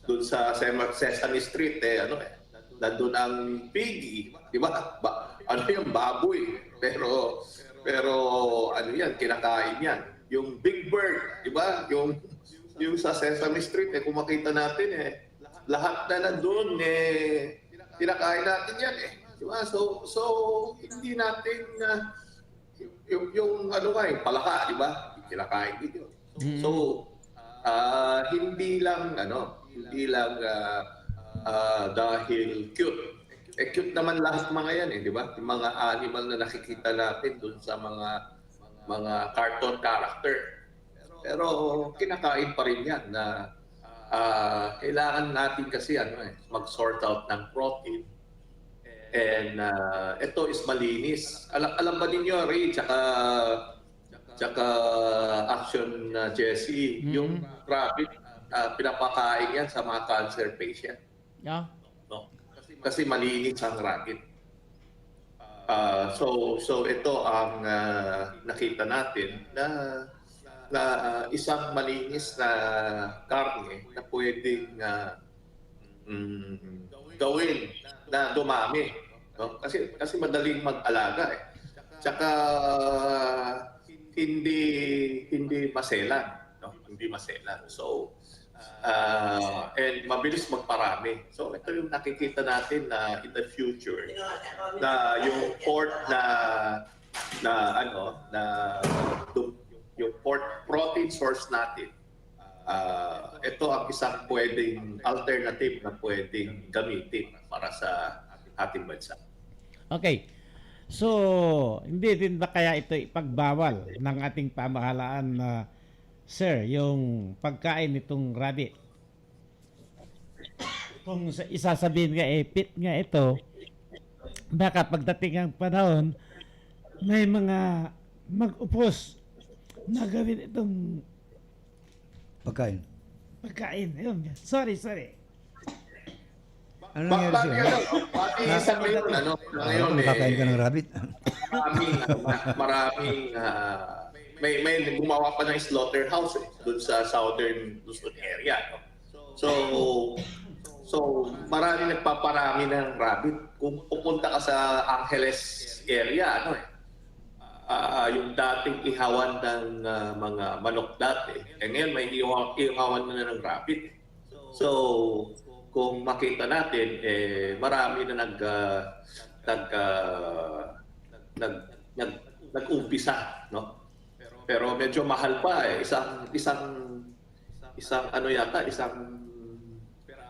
Speaker 3: Doon sa Sesame Street, nandun ang piggy, di ba? Yung baboy. Pero ano yan, kinakain yan. Yung Big Bird, di ba? Yung sa Sesame Street, kung makita natin, lahat na nandun, kinakain natin yan, di ba? So hindi natin, yung palaka, di ba? Kinakain din yun. So, hindi lang dahil cute. Cute naman lahat mga yan, di ba? Yung mga animal na nakikita natin dun sa mga cartoon character. Pero kinakain pa rin yan na kailangan natin kasi mag-sort out ng protein. And ito is malinis. Alam ba ninyo, Ray, tsaka Action Jesse, yung rabbit, pinapakain yan sa mga cancer patient.
Speaker 2: Yeah.
Speaker 3: No? Kasi malinis ang rabbit. So ito ang nakita natin na isang malinis na karne na pwedeng gawin na dumami, no? Kasi madaling mag-alaga Tsaka hindi maselan, no? Hindi maselan. So and mabilis magparami. So ito yung nakikita natin na in the future na yung port yung port protein source natin. Ito ang isang pwedeng alternative na pwedeng gamitin para sa ating bansa.
Speaker 2: Okay. So, hindi din ba kaya ito ipagbawal ng ating pamahalaan na sir, yung pagkain nitong rabbit? Kung isasabihin nga pit nga ito, baka pagdating ang panahon, may mga mag-upos na gawin itong
Speaker 1: Pagkain.
Speaker 2: Ayun. Sorry.
Speaker 1: Ano nangyari sa'yo?
Speaker 3: Ngayon,
Speaker 1: Makakain ka ng rabbit?
Speaker 3: maraming may gumawa pa ng slaughterhouse doon sa southern Luzon area. No? So marami nagpaparami ng rabbit. Kung pupunta ka sa Angeles area, yung dating ihawan ng mga manok dati, ngayon may ihawan na ng rabbit. So kung makita natin, marami na nag-umpisa, no? Pero medyo mahal pa isang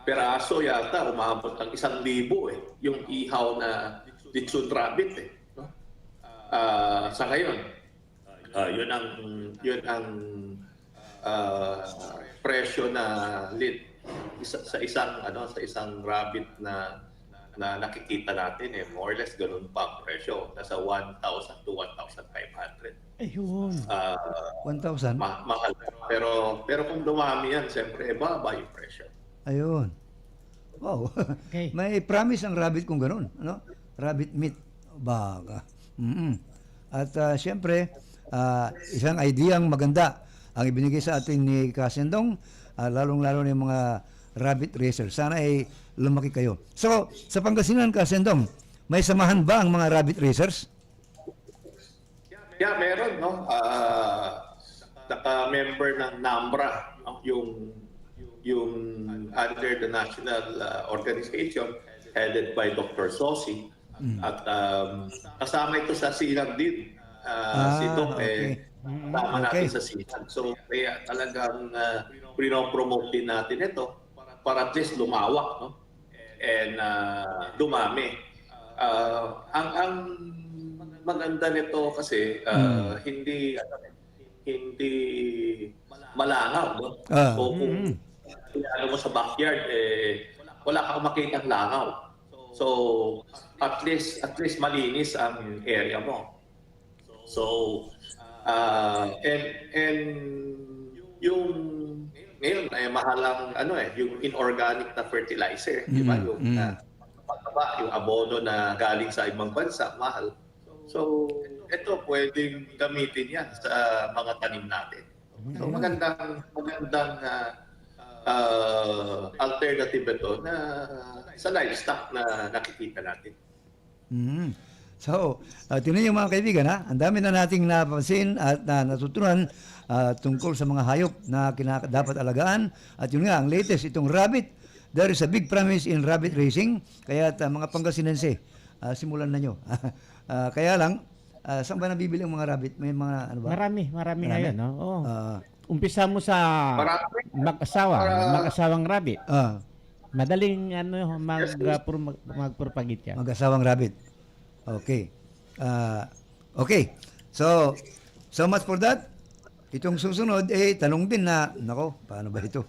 Speaker 3: peraso yata umabot ng 1,000 yung ihaw na lechon rabbit no? Sa ngayon yun ang presyo na sa isang rabbit na nakikita natin more or less ganun pa ang presyo, nasa 1,000 to 1,500.
Speaker 2: Ayun.
Speaker 1: 1,000?
Speaker 3: Mahal. Pero kung dumami yan, siyempre baba yung presyo.
Speaker 1: Ayun. Wow.
Speaker 2: Okay.
Speaker 1: May promise ang rabbit kung ganun, ano? Rabbit meat. Baga. At siyempre, isang ideyang maganda ang ibinigay sa atin ni Kasendong, lalong-lalo na yung mga rabbit racer. Sana ay lumaki kayo. So, sa Pangasinan, Kasendong, may samahan ba ang mga rabbit racers?
Speaker 3: Yeah, meron, no? Naka-member ng NAMBRA, no? yung under the national organization headed by Dr. Sosi. At kasama ito sa SINAG din. Si Doc, kasama natin sa SINAG. So, kaya talagang pinopromote din natin ito para at least lumawak, no? And dumami. Ang maganda nito kasi hindi malangaw, no? So kung mo sa backyard wala kang makitang langaw. So at least malinis ang area mo. So And yung ngayon ay mahalang yung inorganic na fertilizer, di ba? Yung pataba, yung abono na galing sa ibang bansa, mahal. So, ito pwedeng gamitin yan sa mga tanim natin. So, magandang alternative ito na sa livestock na nakikita natin.
Speaker 1: So, tingnan niyo mga kaibigan, ang dami na nating napansin at natutunan tungkol sa mga hayop na dapat alagaan. At yun nga, ang latest, itong rabbit. There is a big promise in rabbit racing. Kaya mga Pangasinense, simulan na nyo. Kaya lang, saan ba nabibili ang mga rabbit? May mga ano ba?
Speaker 2: Marami ngayon, no? Oo. Umpisa mo sa
Speaker 3: Marami.
Speaker 2: mag-asawang rabbit. Madaling
Speaker 3: Yes,
Speaker 2: magpropagate yan.
Speaker 1: Mag-asawang rabbit. Okay. Okay. So much for that. Itong susunod, tanong din na, nako, paano ba ito?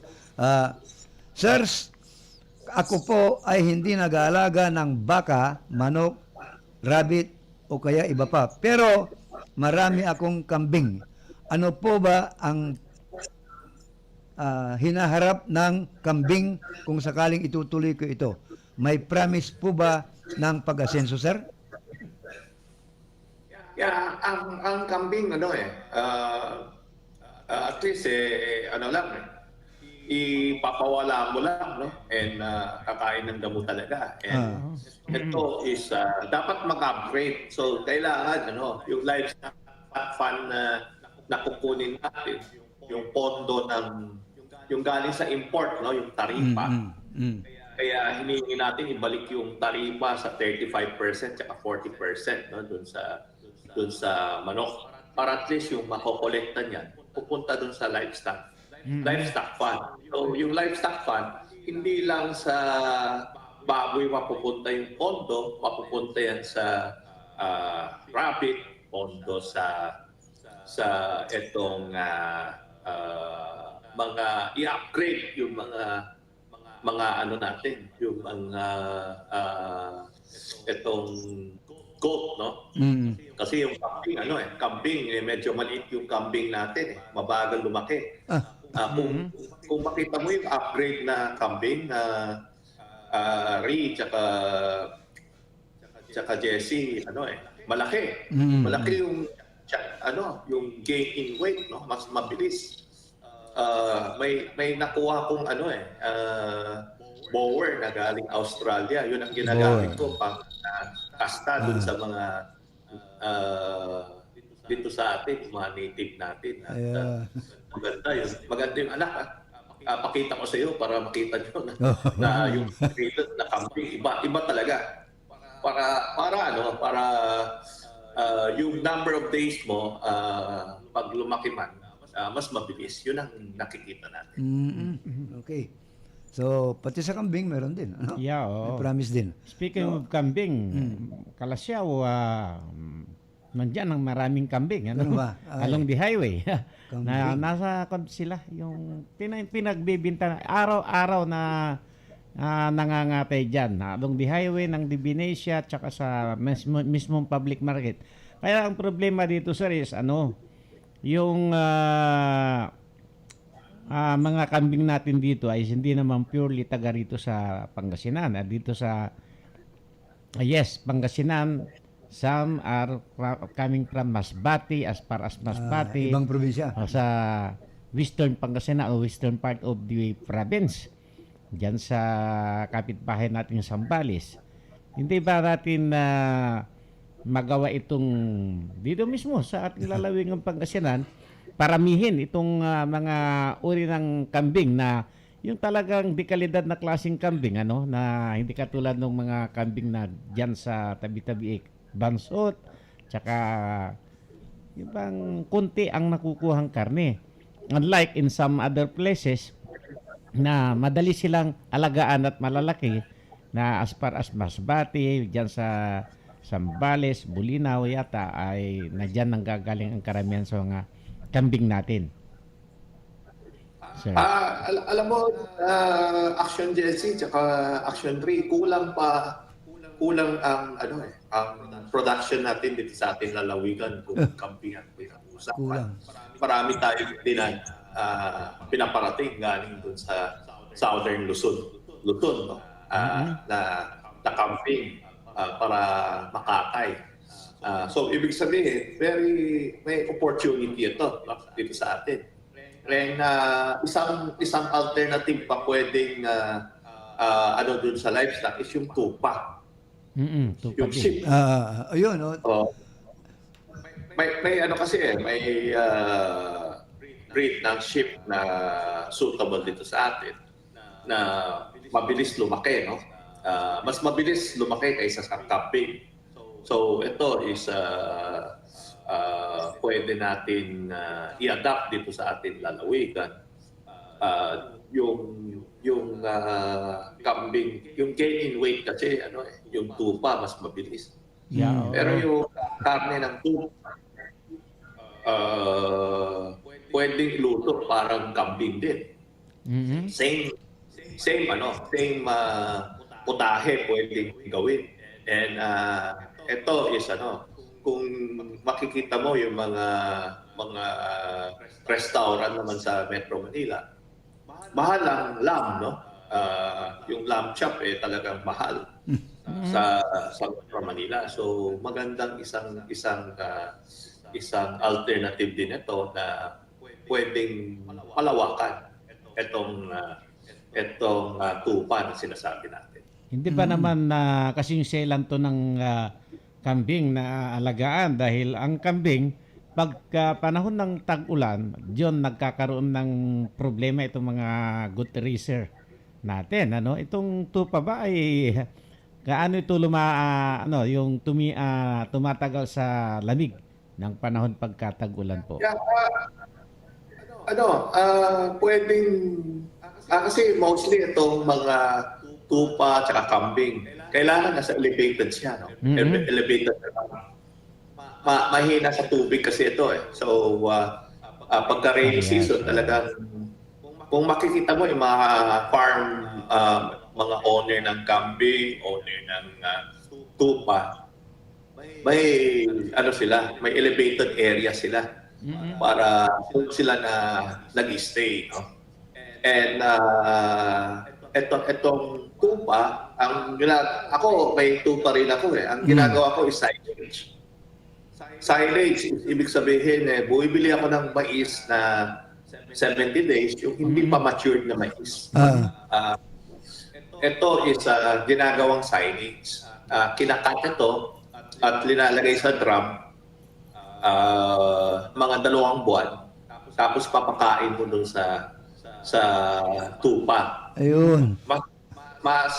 Speaker 1: Sirs, ako po ay hindi nag-aalaga ng baka, manok, rabbit, o kaya iba pa. Pero, marami akong kambing. Ano po ba ang hinaharap ng kambing kung sakaling itutuloy ko ito? May promise po ba ng pag-asenso, sir?
Speaker 3: Yeah, ang kambing at least ipapawala mo lang, no? And kakain ng damo talaga. And ito is dapat mag-upgrade. So kailangan yung livestock fund na kukunin natin, yung pondo yung galing sa import, no, yung taripa. Kaya hinihingi natin ibalik yung taripa sa 35% at 40%, no, dun sa manok, para at least yung makokolekta niyan pupunta dun sa livestock fund. So yung livestock fund, hindi lang sa baboy mapupunta yung pondo, mapupunta yan sa rabbit, pondo sa itong mga i-upgrade yung mga natin, yung mga itong goat, no? Kasi yung kambing, medyo maliit yung kambing natin, mabagal lumaki. Kung makita mo yung upgrade na kambing na Ri tsaka Jesse, malaki. Malaki yung gain in weight, no? Mas mabilis. May nakuha kong bower na galing Australia. Yun ang ginagamit ko pang kasta dun sa mga dito sa atin, mga native natin. At maganda yun. Maganda yung anak. Pakita ko sa iyo para makita nyo na yung created na kambing. Iba talaga. Para yung number of days mo pag lumaki man, mas mabilis. Yun ang nakikita natin.
Speaker 1: Okay. So, pati sa kambing meron din.
Speaker 2: Yeah,
Speaker 1: May promise din.
Speaker 2: Speaking of kambing, Kalasyaw, nandiyan ang maraming kambing.
Speaker 1: Ano ba?
Speaker 2: Along the highway. na
Speaker 1: Kambing.
Speaker 2: nasa sila, yung pinagbibinta araw-araw na nangangatay dyan. Along the highway ng Divinesia at saka sa mismong public market. Kaya ang problema dito, sir, is yung mga kambing natin dito ay hindi naman purely taga rito sa Pangasinan. Dito sa Pangasinan, some are coming from Masbate, as far as Masbate.
Speaker 1: Ibang probinsya.
Speaker 2: Sa Western Pangasinan o Western part of the province. Diyan sa kapitbahay natin Zambales. Hindi ba natin magawa itong dito mismo sa ating lalawing ng Pangasinan, paramihin itong mga uri ng kambing na yung talagang di kalidad na klaseng kambing, na hindi katulad ng mga kambing na diyan sa tabi-tabi bansot, tsaka yung bang kunti ang nakukuhang karne. Unlike in some other places na madali silang alagaan at malalaki, na as far as Masbate, diyan sa Zambales, Bulinaw yata ay na diyan nanggagaling ang karamihan sa mga kambing natin. Sir.
Speaker 3: Alam mo, Action Jesse tsaka Action 3, kulang ang ang production natin dito sa ating lalawigan kung kambing ang usapan.
Speaker 1: Kulang.
Speaker 3: Marami tayong din pinaparating galing dun sa Southern Luzon, no? Na camping para Makatay. So ibig sabihin, may opportunity ito, no, dito sa atin. And isang alternative pa pwedeng dun sa livestock is yung tupa.
Speaker 2: Tupad
Speaker 3: Yung
Speaker 2: din.
Speaker 3: sheep.
Speaker 1: Ayun, no?
Speaker 3: Oh. May ano kasi may breed ng sheep na suitable dito sa atin na mabilis lumaki, no? Mas mabilis lumaki kaysa sa camping. So ito is pwede natin i-adapt dito sa ating lalawigan. Yung kambing, yung gain in weight kasi yung tupa mas mabilis.
Speaker 2: Yeah,
Speaker 3: Pero yung karne ng tupa pwedeng iluto parang kambing din. Same putahe pwedeng gawin. And ito is kung makikita mo yung mga restaurant naman sa Metro Manila, mahal ang lamb, no? Yung lamb chop talagang mahal sa Metro Manila. So magandang isang alternative din ito na pwedeng palawakan itong tupa na sinasabi natin.
Speaker 2: Hindi ba naman kasi yung selan to ng kambing na alagaan dahil ang kambing pagka panahon ng tag-ulan, diyon nagkakaroon ng problema itong mga gut racer natin, Itong tupa ba ay gaano ito yung tumatagal sa lamig ng panahon pagka tag-ulan po?
Speaker 3: Yeah, pwedeng kasi mostly itong mga tupa at kambing, kailangan nasa elevated siya, no? Elevated. Mahina sa tubig kasi ito eh. So, pagka rainy season, talagang kung makikita mo yung mga farm, mga owner ng kambing, owner ng tupa, may may elevated area sila para kung sila na nag-stay, no? And etong tupa, ako may tupa rin ako eh. Ang ginagawa ko is silage. Silage, ibig sabihin bumibili ako ng mais na 70 days, yung hindi pa matured na mais. Ito is ginagawang silage. Kinakat ito at linalagay sa drum mga 2 buwan. Tapos papakain mo dun sa tupa.
Speaker 1: Ayun.
Speaker 3: Mas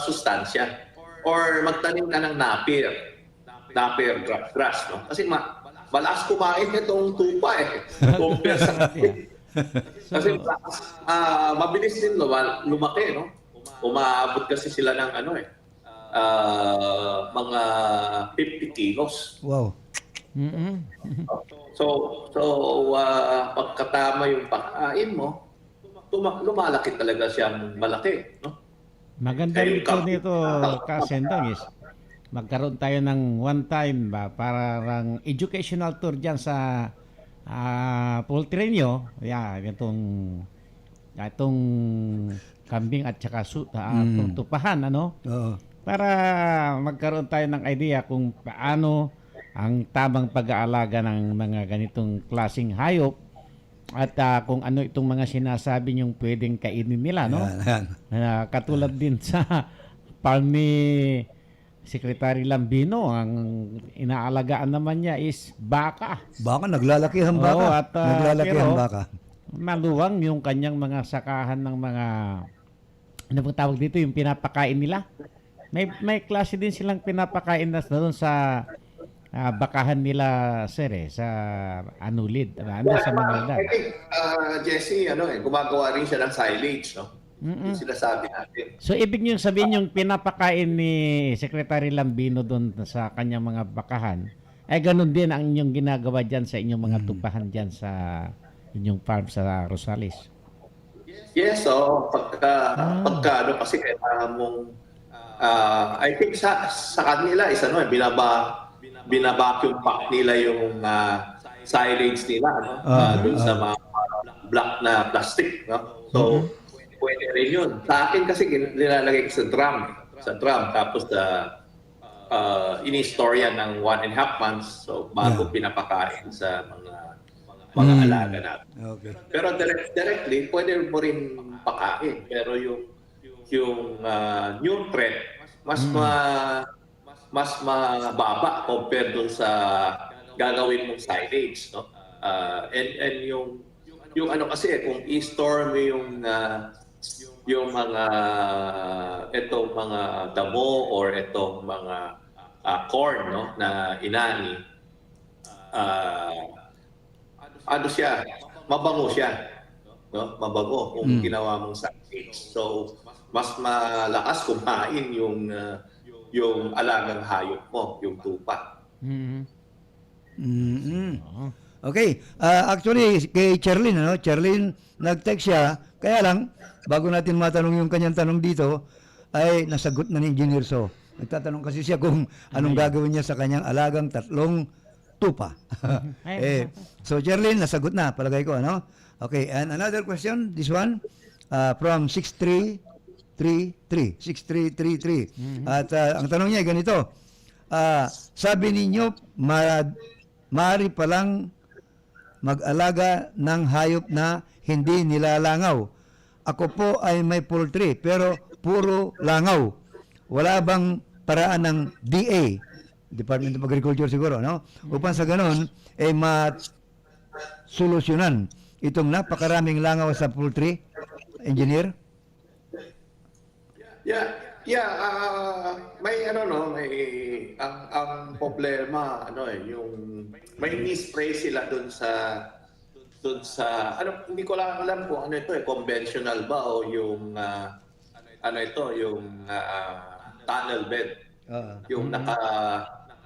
Speaker 3: sustansya. Or magtanim ka ng napier grass, no? Kasi malakas kumain itong tupa compare sa kambing. Kasi mabilis din lumaki, no? Umaabot kasi sila ng mga 50 kilos.
Speaker 1: Wow.
Speaker 3: So pagkatama yung pagkain mo, lumalaki talaga siyang malaki, no?
Speaker 2: Maganda rin ito nito, Kasendong, is magkaroon tayo ng one time parang educational tour dyan sa poultry nyo. Itong kambing at saka tupahan,
Speaker 1: Oo.
Speaker 2: para magkaroon tayo ng idea kung paano ang tamang pag-aalaga ng mga ganitong klaseng hayop at kung ano itong mga sinasabi niyong pwedeng kainin nila, no?
Speaker 1: Yan.
Speaker 2: Katulad din sa farm ni Secretary Lambino, ang inaalagaan naman niya is baka.
Speaker 1: Baka naglalaki ang baka.
Speaker 2: Oo, at,
Speaker 1: naglalaki
Speaker 2: pero,
Speaker 1: ang baka.
Speaker 2: Maluwang yung kanyang mga sakahan ng mga, ano bang tawag dito, yung pinapakain nila. May klase din silang pinapakain na doon sa bakahan nila, sir, sa anulid, sa Manaldan.
Speaker 3: I think, Jesse, gumagawa rin siya ng silage, no? Yung sinasabi natin.
Speaker 2: So, ibig nyo sabihin yung pinapakain ni Secretary Lambino doon sa kanyang mga bakahan, ay ganun din ang inyong ginagawa dyan sa inyong mga tupahan dyan sa inyong farm sa Rosales.
Speaker 3: Yes, pagka kasi kailangan mong I think sa kanila is binabacuum pack nila yung silage nila, no? Dun sa mga black na plastic, no? So, pwede rin yun. Sa akin kasi nilalagay ko sa drum, tapos ini-store yan ng 1.5 months, so bago pinapakain sa mga alaga natin.
Speaker 1: Okay.
Speaker 3: Pero directly, pwede mo rin pakain. Pero yung nutrient, mas mababa compared dun sa gagawin mong silage, no? And yung ano kasi, kung i-store mo yung mga itong mga damo or itong mga corn, no, na inani, ano siya, mabango siya, no? Mabango kung ginawa mong silage. So mas malakas kumain yung alagang hayop mo, yung tupa.
Speaker 1: Okay. Actually, kay Cherlyn, Cherlyn, nag-text siya. Kaya lang, bago natin matanong yung kanyang tanong dito, ay nasagot na ni Engineer So. Nagtatanong kasi siya kung anong gagawin niya sa kanyang alagang 3 tupa. So, Cherlyn, nasagot na, palagay ko, ano? Okay, and another question, this one, from 6333. 6333. At ang tanong niya ay ganito, sabi ninyo, maaari palang mag-alaga ng hayop na hindi nilalangaw. Ako po ay may poultry pero puro langaw. Wala bang paraan ng DA, Department of Agriculture siguro, no? Upang sa ganon, solusyonan itong napakaraming langaw sa poultry, Engineer?
Speaker 3: May ang problema yung may ni-spray sila doon sa hindi ko lang alam kung ano ito conventional ba o yung tunnel bed. Yung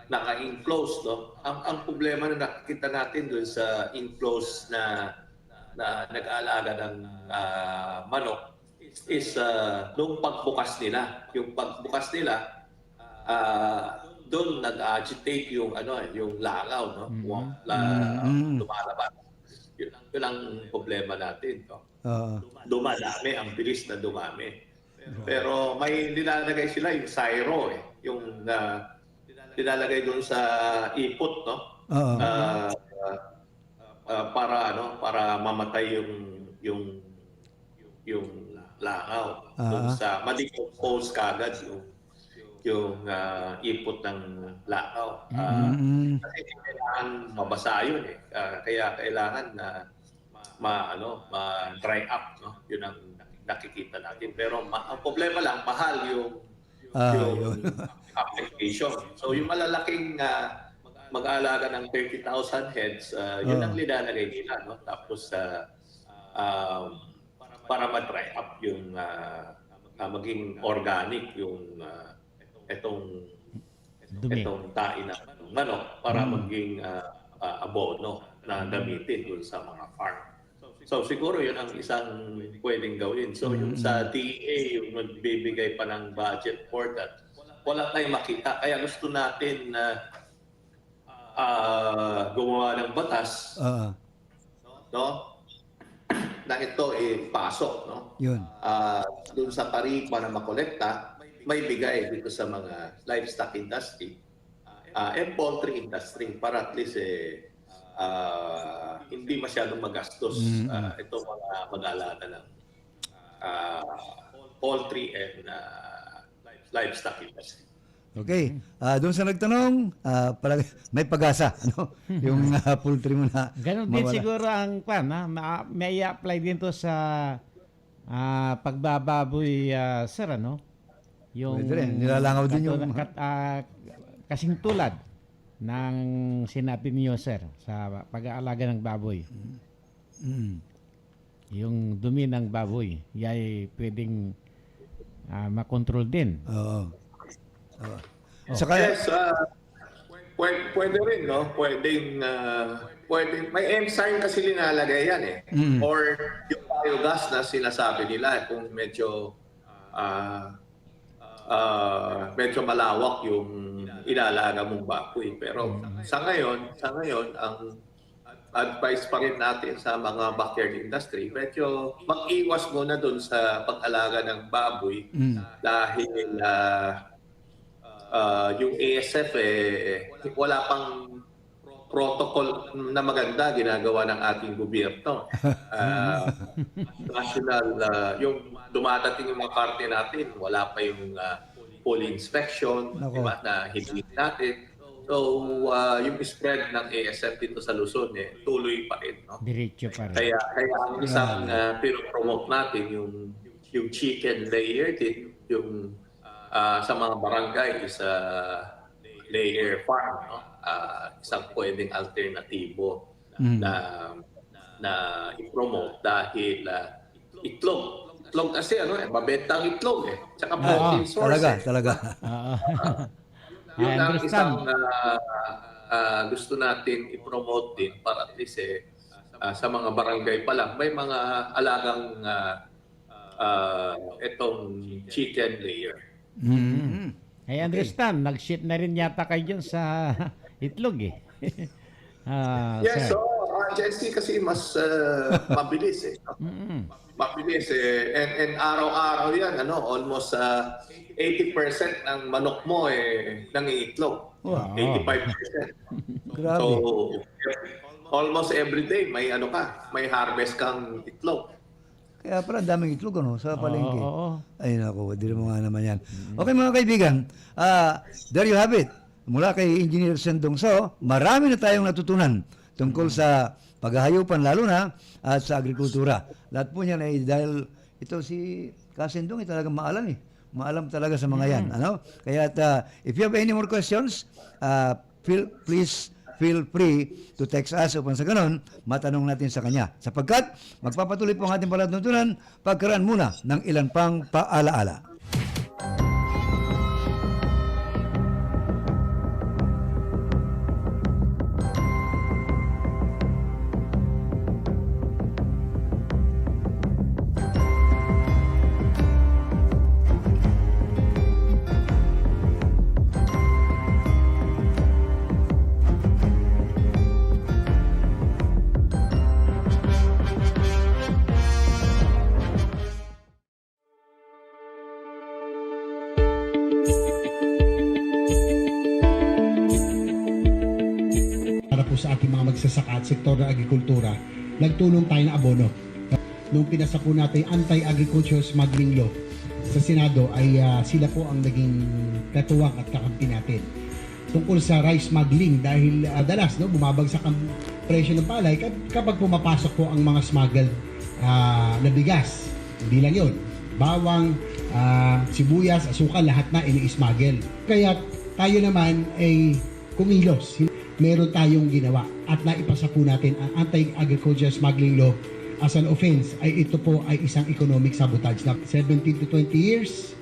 Speaker 3: naka-enclosed, no? Ang problema na nakikita natin doon sa enclosed na nag-aalaga ng manok is nung pagbukas nila. Yung pagbukas nila, doon nag-agitate yung yung langaw, no? Lumalabas. Yun ang problema natin, no? Dumadami, ang bilis na dumami. Pero may nilalagay sila yung Syro, yung nilalagay doon sa ipot, no? Para mamatay yung langaw. Doon sa ma-decompose kagad yung ipot ng langaw. Kasi kailangan mabasa yun kaya kailangan na ma-dry up, no? Yun ang nakikita natin. Pero ang problema lang, mahal yung application. So yung malalaking mag-aalaga ng 30,000 heads, yun ang linalagay nila, no? Tapos para ma-dry up yung maging organic yung itong tain ng manok para maging abono na gamitin dun sa mga farm. So siguro yun ang isang pwedeng gawin. So yung sa DA, yung magbibigay pa ng budget for that, wala tayong makita. Kaya gusto natin na gumawa ng batas, no? Na ito pasok, no?
Speaker 1: Yun.
Speaker 3: Doon sa taripa na makolekta, may bigay dito sa mga livestock industry and poultry industry para at least hindi masyadong magastos itong mga mag-aalaga ng poultry and livestock industry.
Speaker 1: Okay. Doon sa nagtanong, may pag-asa, ano? Yung poultry mo na
Speaker 2: Ganon din siguro ang may apply din to sa pagbababoy, sir, ano? Yung
Speaker 1: Pwede rin. Nilalangaw din yung
Speaker 2: kasing tulad ng sinabi niyo, sir, sa pag-aalaga ng baboy. Yung dumi ng baboy, yay pwedeng makontrol din.
Speaker 1: Oo. Saka,
Speaker 3: Yes, pwede rin, no? Pwedeng may enzyme kasi linalagay yan Or yung biogas na sinasabi nila kung medyo malawak yung ilalaga mong baboy. Pero sa ngayon advice pa rin natin sa mga backyard industry, medyo mag-iwas muna dun sa pag-alaga ng baboy dahil yung ASF wala pang protocol na maganda ginagawa ng ating gobyerno. National, yung dumadating yung mga karte natin, wala pa yung full inspection,
Speaker 1: Nako.
Speaker 3: diba, na hindi natin. So, yung spread ng ASF dito sa Luzon, tuloy pa rin. No?
Speaker 2: Diretso pa rin.
Speaker 3: Kaya ang isang pinopromote natin, yung chicken layer din, yung sa mga barangay is layer farm. No? Isang pwedeng alternatibo na i-promote dahil itlog. Itlog kasi mabenta ang itlog Tsaka protein source.
Speaker 1: Talaga.
Speaker 2: Oo.
Speaker 3: Yun
Speaker 2: I
Speaker 3: ang
Speaker 2: understand.
Speaker 3: isang gusto natin i-promote din para at least sa mga barangay pa lang may mga alagang itong chicken layer.
Speaker 2: I understand. Nag-shit na rin yata kayo dyan sa itlog
Speaker 3: Yes,
Speaker 2: sir.
Speaker 3: so Jesse kasi mas mabilis Mabilis and araw-araw yan almost 80% ng manok mo nangiitlog.
Speaker 1: Wow.
Speaker 3: 85%.
Speaker 1: Grabe.
Speaker 3: So almost every day may may harvest kang itlog.
Speaker 1: Kaya pala daming itlog sa palengke.
Speaker 2: Oo.
Speaker 1: Ay nako, di mo nga naman yan. Okay mga kaibigan, there you have it. Mula kay Engineer Sendong So, marami na tayong natutunan tungkol sa paghahayupan lalo na at sa agrikultura. Lahat po niyan ay dahil ito si Kasendong ay talagang maalam Maalam talaga sa mga yan. Kaya if you have any more questions, please feel free to text us upang sa ganon, matanong natin sa kanya. Sapagkat magpapatuloy po ang ating palatuntunan, pagkaraan muna ng ilan pang paalaala.
Speaker 5: Para po sa ating mga magsasaka at sektor ng agrikultura, nagtulong tayo ng abono. Nung pinasa po natin yung Anti-Agriculture Smuggling Law sa Senado ay sila po ang naging katuwang at kakampi natin tungkol sa rice smuggling dahil dalas bumabagsak ang presyo ng palay kapag pumapasok po ang mga smuggled na bigas. Hindi lang yun. Bawang, sibuyas, asukal, lahat na ini-smuggle. Kaya tayo naman ay kumilos. Meron tayong ginawa at naipasa po natin ang Anti-Agriculture Smuggling Law as an offense ay ito po ay isang economic sabotage na 17 to 20 years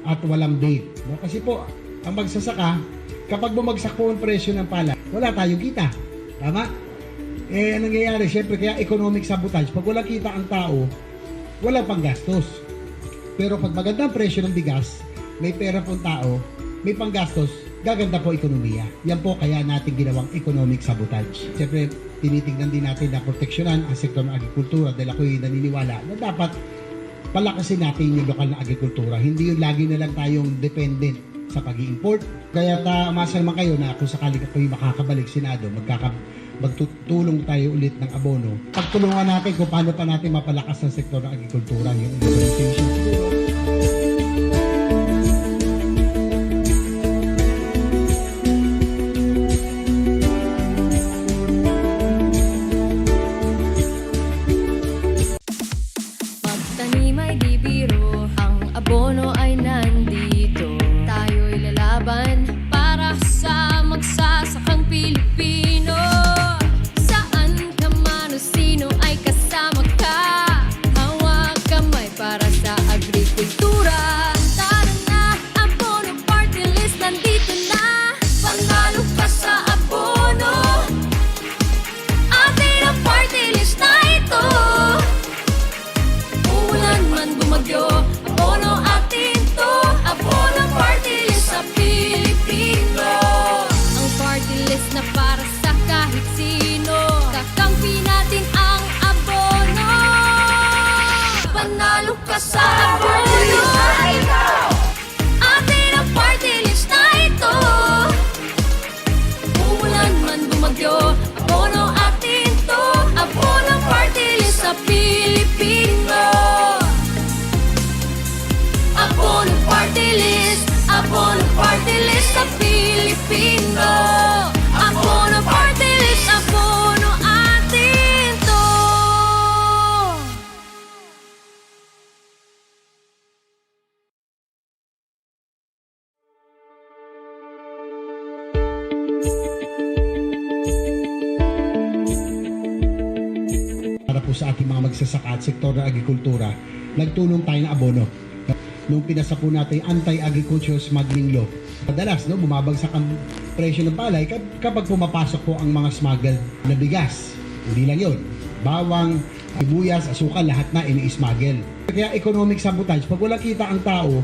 Speaker 5: at walang bail. Kasi po, ang magsasaka, kapag bumagsak po ang presyo ng palay, wala tayong kita. Tama? Ang nangyayari, syempre, kaya economic sabotage. Pag wala kita ang tao, walang panggastos. Pero pag maganda ang presyo ng bigas, may pera pong tao, may panggastos, gaganda po ekonomiya. Yan po kaya natin ginawang economic sabotage. Siyempre, tinitingnan din natin na proteksyonan ang sektor ng agrikultura dahil ako'y naniniwala na dapat palakasin natin yung lokal na agrikultura. Hindi yung lagi na lang tayong dependent sa pag-i-import. Kaya umasa naman kayo na kung sakali ako'y makakabalik Senado, magtutulong tayo ulit ng abono. Pagtulungan natin kung paano pa natin mapalakas ang sektor ng agrikultura, yung implementation siguro.
Speaker 6: Pagtanim ay di biro, ang abono ay nandito. Tayo'y lalaban para sa magsasakang Pilipino. Saan ka man o sino ay kasama ka, hawak kamay para sa agrikultura.
Speaker 5: po sa ating mga magsasaka at sektor ng agrikultura, nagtulong tayo ng abono. Nung pinasa po natin yung Anti-Agricultural Smuggling Law, madalas bumabagsak ang presyo ng palay kapag pumapasok po ang mga smuggled na bigas. Hindi lang yun, bawang, sibuyas, asukal, lahat na ini-smuggle. Kaya economic sabotage, pag wala kita ang tao,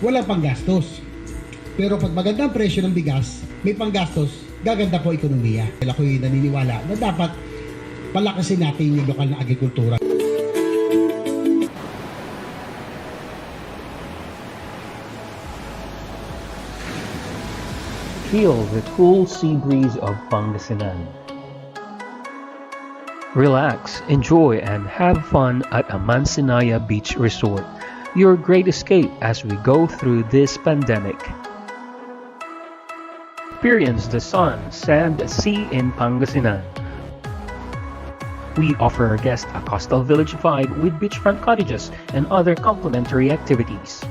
Speaker 5: wala pang gastos. Pero pag maganda ang presyo ng bigas, may panggastos, gaganda po ekonomiya. Kaya ako'y naniniwala na dapat palakasin natin yung lokal na agrikultura.
Speaker 7: Feel the cool sea breeze of Pangasinan. Relax, enjoy, and have fun at Amansinaya Beach Resort, your great escape as we go through this pandemic. Experience the sun, sand, sea in Pangasinan. We offer our guests a coastal village vibe with beachfront cottages and other complimentary activities.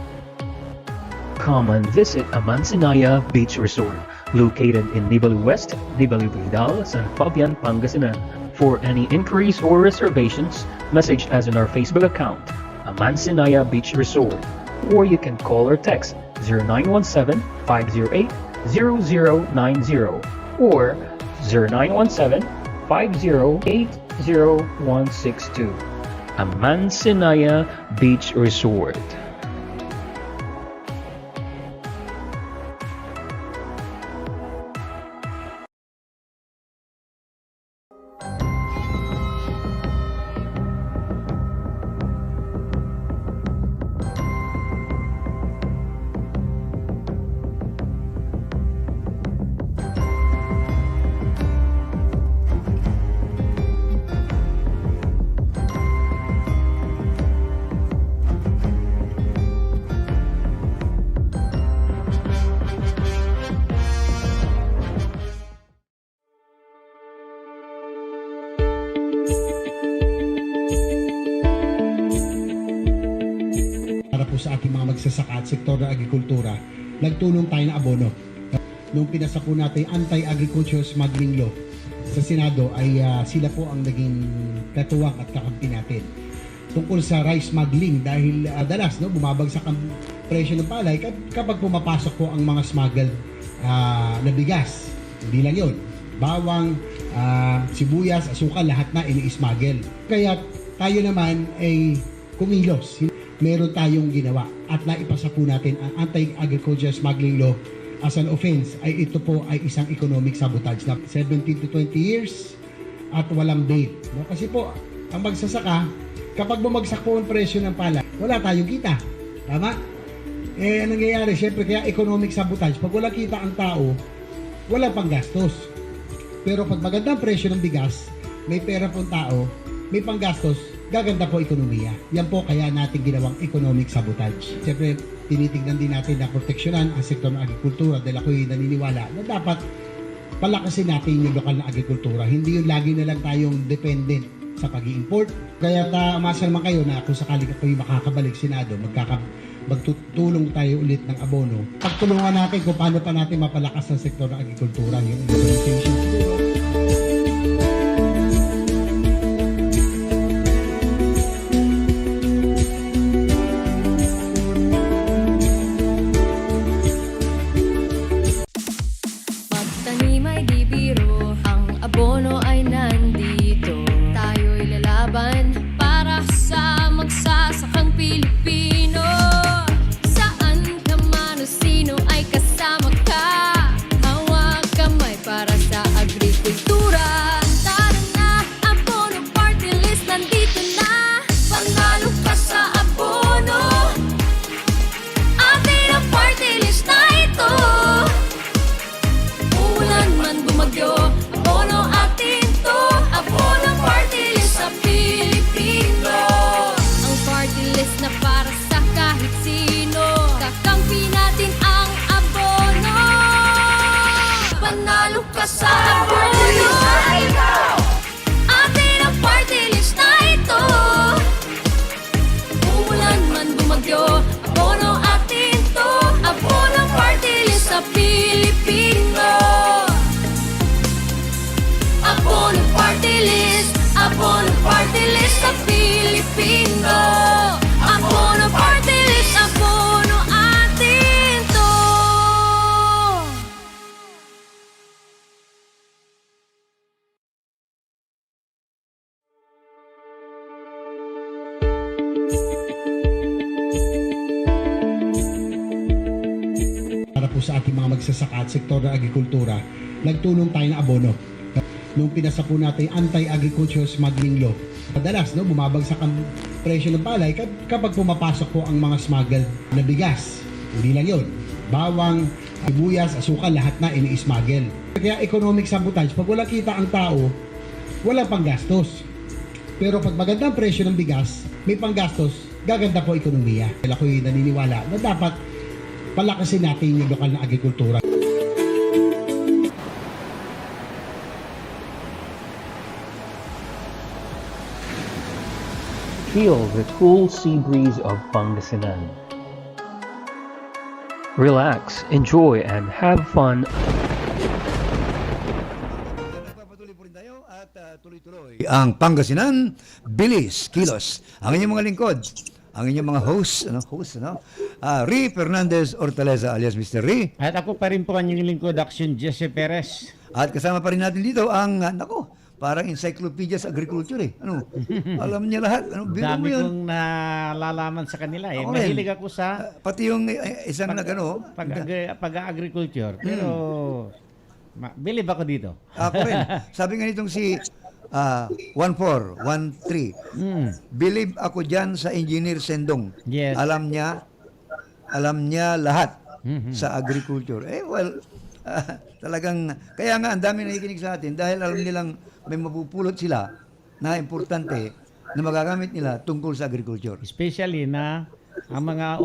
Speaker 7: Come and visit Amansinaya Beach Resort, located in Nibali West, Nibali Vidal, San Fabian, Pangasinan. For any inquiries or reservations, message us on our Facebook account, Amansinaya Beach Resort, or you can call or text 0917-508-0090 or 0917-508-0162. Amansinaya Beach Resort.
Speaker 5: Para po sa ating mga magsasaka at sektor ng agrikultura, nagtulong tayo ng abono. Nung pinasa po natin yung Anti-Agricultural Smuggling Law sa Senado ay sila po ang naging katuwang at kakampi natin tungkol sa rice smuggling dahil dalas bumabagsak ang presyo ng palay kapag pumapasok po ang mga smuggled na bigas. Hindi lang yun, bawang, sibuyas, asukal, lahat na ini-smuggle. Kaya tayo naman ay kumilos. Meron tayong ginawa at naipasa po natin ang Anti-Agricultural Smuggling Law as an offense ay ito po ay isang economic sabotage na 17 to 20 years at walang bail. No? Kasi po, ang magsasaka, kapag bumagsak po ang presyo ng palay, wala tayong kita. Tama? Eh, ang nangyayari, syempre, kaya economic sabotage. Pag wala kita ang tao, wala pang gastos. Pero pag maganda ang presyo ng bigas, may pera pong tao, may panggastos, gaganda po ekonomiya. Yan po kaya natin ginawang economic sabotage. Siyempre, tinitignan din natin na proteksyonan ang sektor ng agrikultura dahil ako'y naniniwala na dapat palakasin natin yung lokal na agrikultura. Hindi yung lagi na lang tayong dependent sa pag-i-import. Kaya umasa naman kayo na kung sakali ako'y makakabalik Senado, magtutulong tayo ulit ng abono. Pagtulungan natin kung paano pa natin mapalakas ang sektor ng agrikultura, yung implementation siguro.
Speaker 6: Pagtanim ay di biro, ang abono ay nandito. Tayo'y lalaban para sa magsasakang Pilipino. Saan ka man o sino ay kasama ka, hawak kamay para sa agrikultura. Tara na, abono party list nandito na. Panalo ka sa abono, atin ang party list na ito. Umulan man bumagyo, abono atin to. Abono party list sa Pilipino. Ang party list na para sa kahit sino. Kakampi natin ang abono. Panalo ka sa abono, atin ang party list na ito. Umulan man bumagyo, abono atin to. Abono party list sa Pilipino. Abono party list, abono party list. Pilipino. Abono Party List, abono atin to.
Speaker 5: Para po sa ating mga magsasaka at sektor ng agrikultura, nagtulong tayo ng abono. Nung pinasa po natin anti-agriculture smuggling law, madalas bumabagsak ang presyo ng palay kapag pumapasok po ang mga smuggled na bigas. Hindi lang yun. Bawang, sibuyas, asukal, lahat na ini-smuggle. Kaya economic sabotage, pag wala kita ang tao, wala pang gastos. Pero pag maganda ang presyo ng bigas, may panggastos, gaganda po ekonomiya. Kaya ako'y naniniwala na dapat palakasin natin yung lokal na agrikultura.
Speaker 7: Feel the cool sea breeze of Pangasinan. Relax, enjoy, and have fun.
Speaker 1: Nagpapatuloy po rin tayo at tuloy-tuloy ang Pangasinan, Bilis, Kilos. Ang inyong mga lingkod, ang inyong mga host, Ri Fernandez Ortaleza alias Mr. Ri.
Speaker 2: At ako pa rin po ang inyong lingkod, Action Jesse Perez.
Speaker 1: At kasama pa rin natin dito ang, parang encyclopedia sa agriculture eh. Alam niya lahat. Biro mo
Speaker 2: Dami
Speaker 1: yun.
Speaker 2: kong nalalaman sa kanila eh.
Speaker 1: Ako rin.
Speaker 2: Mahilig ako sa
Speaker 1: Pati yung isang
Speaker 2: pag-agriculture. Pero bilib ako dito.
Speaker 1: ako rin. Sabi nga nitong si 1413. Believe ako dyan sa Engineer Sendong.
Speaker 2: Yes.
Speaker 1: Alam niya lahat sa agriculture. Talagang, kaya nga ang dami nakikinig sa atin dahil alam nilang may mapupulot sila na importante na magagamit nila tungkol sa agriculture.
Speaker 2: Especially na ang mga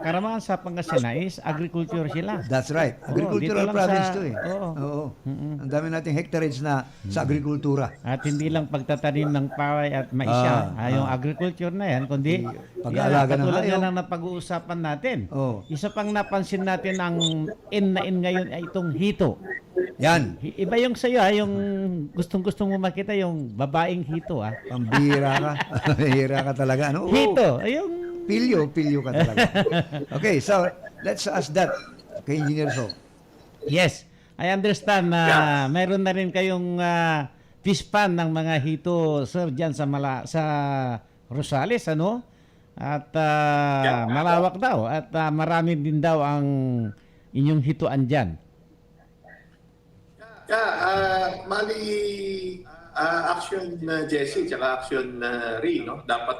Speaker 2: karamihan sa Pangasinan is agriculture sila.
Speaker 1: That's right.
Speaker 2: Oo,
Speaker 1: Agricultural
Speaker 2: dito lang
Speaker 1: province
Speaker 2: sa-
Speaker 1: to eh.
Speaker 2: oo.
Speaker 1: Ang dami nating hectareage na sa agrikultura.
Speaker 2: At hindi lang pagtatanim ng palay at maisya, yung agriculture na yan, kundi
Speaker 1: Pag-aalaga ng
Speaker 2: katulad
Speaker 1: hayop.
Speaker 2: yan ang napag-uusapan natin.
Speaker 1: Oo.
Speaker 2: Isa pang napansin natin ang in na in ngayon ay itong hito.
Speaker 1: Yan.
Speaker 2: Iba yung sa'yo yung gustong-gustong mo makita yung babaeng hito
Speaker 1: Pambira ka. Pambira ka talaga. Ano? Oo.
Speaker 2: Hito, yung
Speaker 1: Pilyo ka talaga. Okay, so let's ask that kay Engineer So.
Speaker 2: yes, I understand na mayroon na rin kayong fish pan ng mga hito sir diyan sa Rosales At malawak daw at marami din daw ang inyong hituan diyan.
Speaker 3: Action Jesse tsaka action Ri, dapat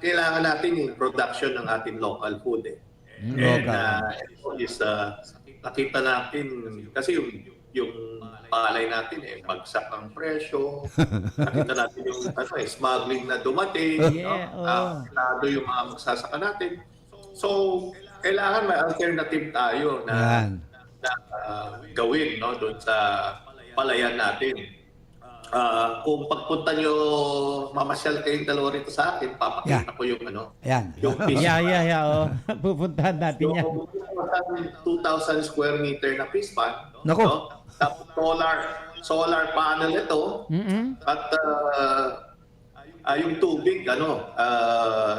Speaker 3: kailangan natin yung production ng ating local food eh. Nakita natin kasi yung palay natin bagsak ang presyo. Nakita natin yung smuggling na dumating, lalo yung mga magsasaka natin. So kailangan may alternative tayo na gawin doon sa palayan natin. Kung pagpunta nyo, mamasyal kayong dalawa rito sa akin, papakita ko yung yung fish.
Speaker 2: Pupuntahan natin yan.
Speaker 3: Yung 2,000 square meter na fish pan.
Speaker 1: Nako.
Speaker 3: Tapos solar panel ito. At yung tubig,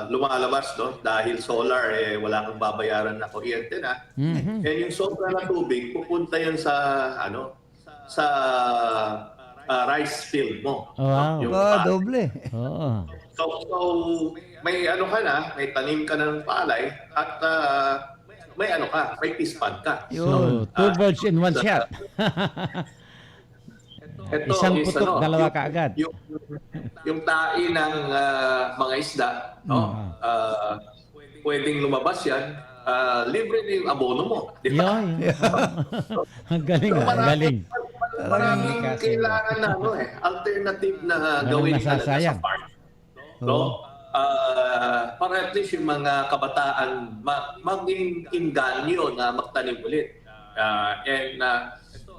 Speaker 3: lumalabas, dahil solar, wala kang babayaran na kuryente na. And yung sobra na tubig, pupunta yan sa rice field mo.
Speaker 2: Wow.
Speaker 3: Yung
Speaker 1: Doble.
Speaker 2: Oo.
Speaker 3: So may may tanim ka ng palay at may fish pond ka.
Speaker 2: So, two birds in one shot.
Speaker 3: Ito
Speaker 2: Isang
Speaker 3: is,
Speaker 2: putok, dalawa kaagad.
Speaker 3: Yung tae ng mga isda, pwedeng lumabas yan, libre din yung abono mo. Di ba?
Speaker 2: Ang galing ang galing.
Speaker 3: Maraming kailangan na alternative na gawin sa
Speaker 2: nasasayang.
Speaker 3: farm. Para at least yung mga kabataan maging inganyo na magtanim ulit.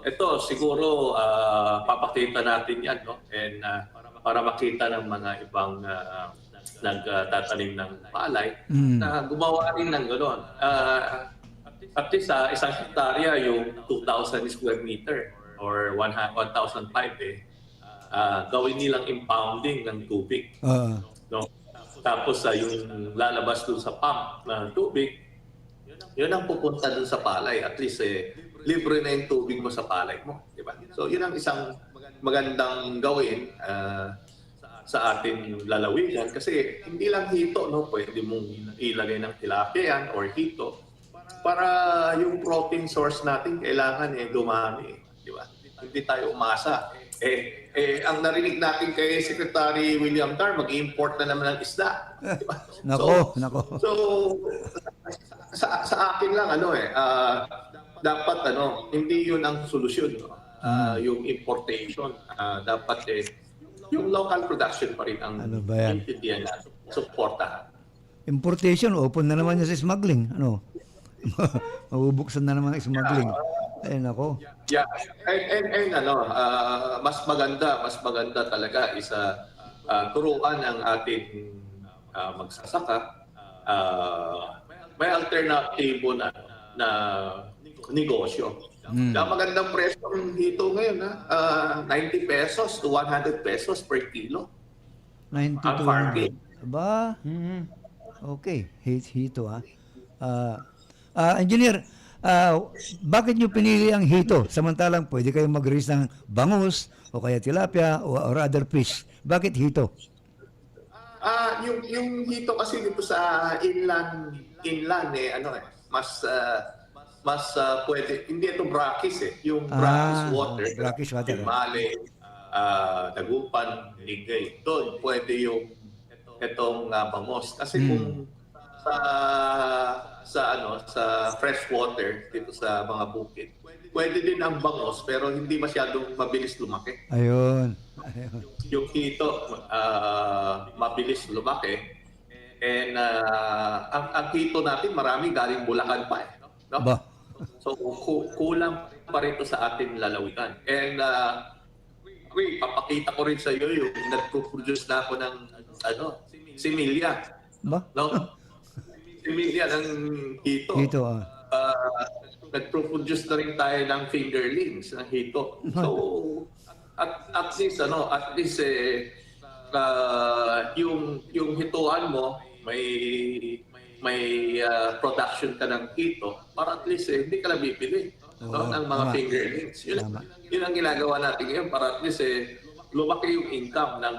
Speaker 3: Ito siguro papakita natin yan, and para makita ng mga ibang nagtatanim ng palay na gumawa rin ng gano'n. At least sa isang hektarya yung 2,000 square meter or 1,005 gawin nilang impounding ng tubig.
Speaker 1: Ah,
Speaker 3: No? Tapos yung lalabas dun sa pump na tubig, yun ang pupunta dun sa palay. At least libre na yung tubig mo sa palay mo. Di ba? So yun ang isang magandang gawin sa ating lalawigan. Kasi hindi lang hito, no? Pwede mong ilagay ng tilapia yan or hito para yung protein source natin kailangan dumami. Di ba? Hindi tayo umasa. Ang narinig natin kay Secretary William Dar, mag-import na naman ng isda. Diba?
Speaker 1: nako.
Speaker 3: So, sa akin lang, dapat, hindi yun ang solusyon. No? Yung importation. Dapat, yung local production pa rin ang
Speaker 1: Ano ba yan?
Speaker 3: intindihan natin. Supportahan.
Speaker 1: Importation, open na naman niya sa smuggling. Ano? Mabubuksan na naman ang smuggling. Ay, nako.
Speaker 3: Yeah, and mas maganda talaga isa turuan ang ating magsasaka. May alternatibo na negosyo. Ang magandang presyo ng hito ngayon, 90 pesos to 100 pesos per kilo.
Speaker 1: 90
Speaker 3: Ang
Speaker 1: to
Speaker 3: farming.
Speaker 1: 100. Aba, okay. Hito, Engineer, bakit nyo pinili ang hito? Samantalang pwede kayong mag-raise ng bangus o kaya tilapia or other fish. Bakit hito?
Speaker 3: Yung hito kasi dito sa inland mas pwede, hindi ito brackish yung brackish water.
Speaker 1: Brackish water.
Speaker 3: Mali, Dagupan, Ligay. Doon pwede yung itong bangus kasi kung sa fresh water dito sa mga bukid. Pwede din ang bangus pero hindi masyadong mabilis lumaki.
Speaker 1: Ayun.
Speaker 3: Yung hito mabilis lumaki. And ang hito natin marami galing Bulacan pa no?
Speaker 1: Ba?
Speaker 3: So kulang pa rin ito sa ating lalawigan. And papakita ko rin sa iyo yung nagpo-produce na ako ng similya.
Speaker 1: Ba?
Speaker 3: No? Similya ng hito.
Speaker 1: Hito,
Speaker 3: Nag-produce na rin tayo ng fingerlings ng hito. So, at least yung hituan mo, may production ka ng hito para at least hindi ka lang bibili ng mga
Speaker 1: tama.
Speaker 3: fingerlings. Yun ang ginagawa natin ngayon para at least lumaki yung income ng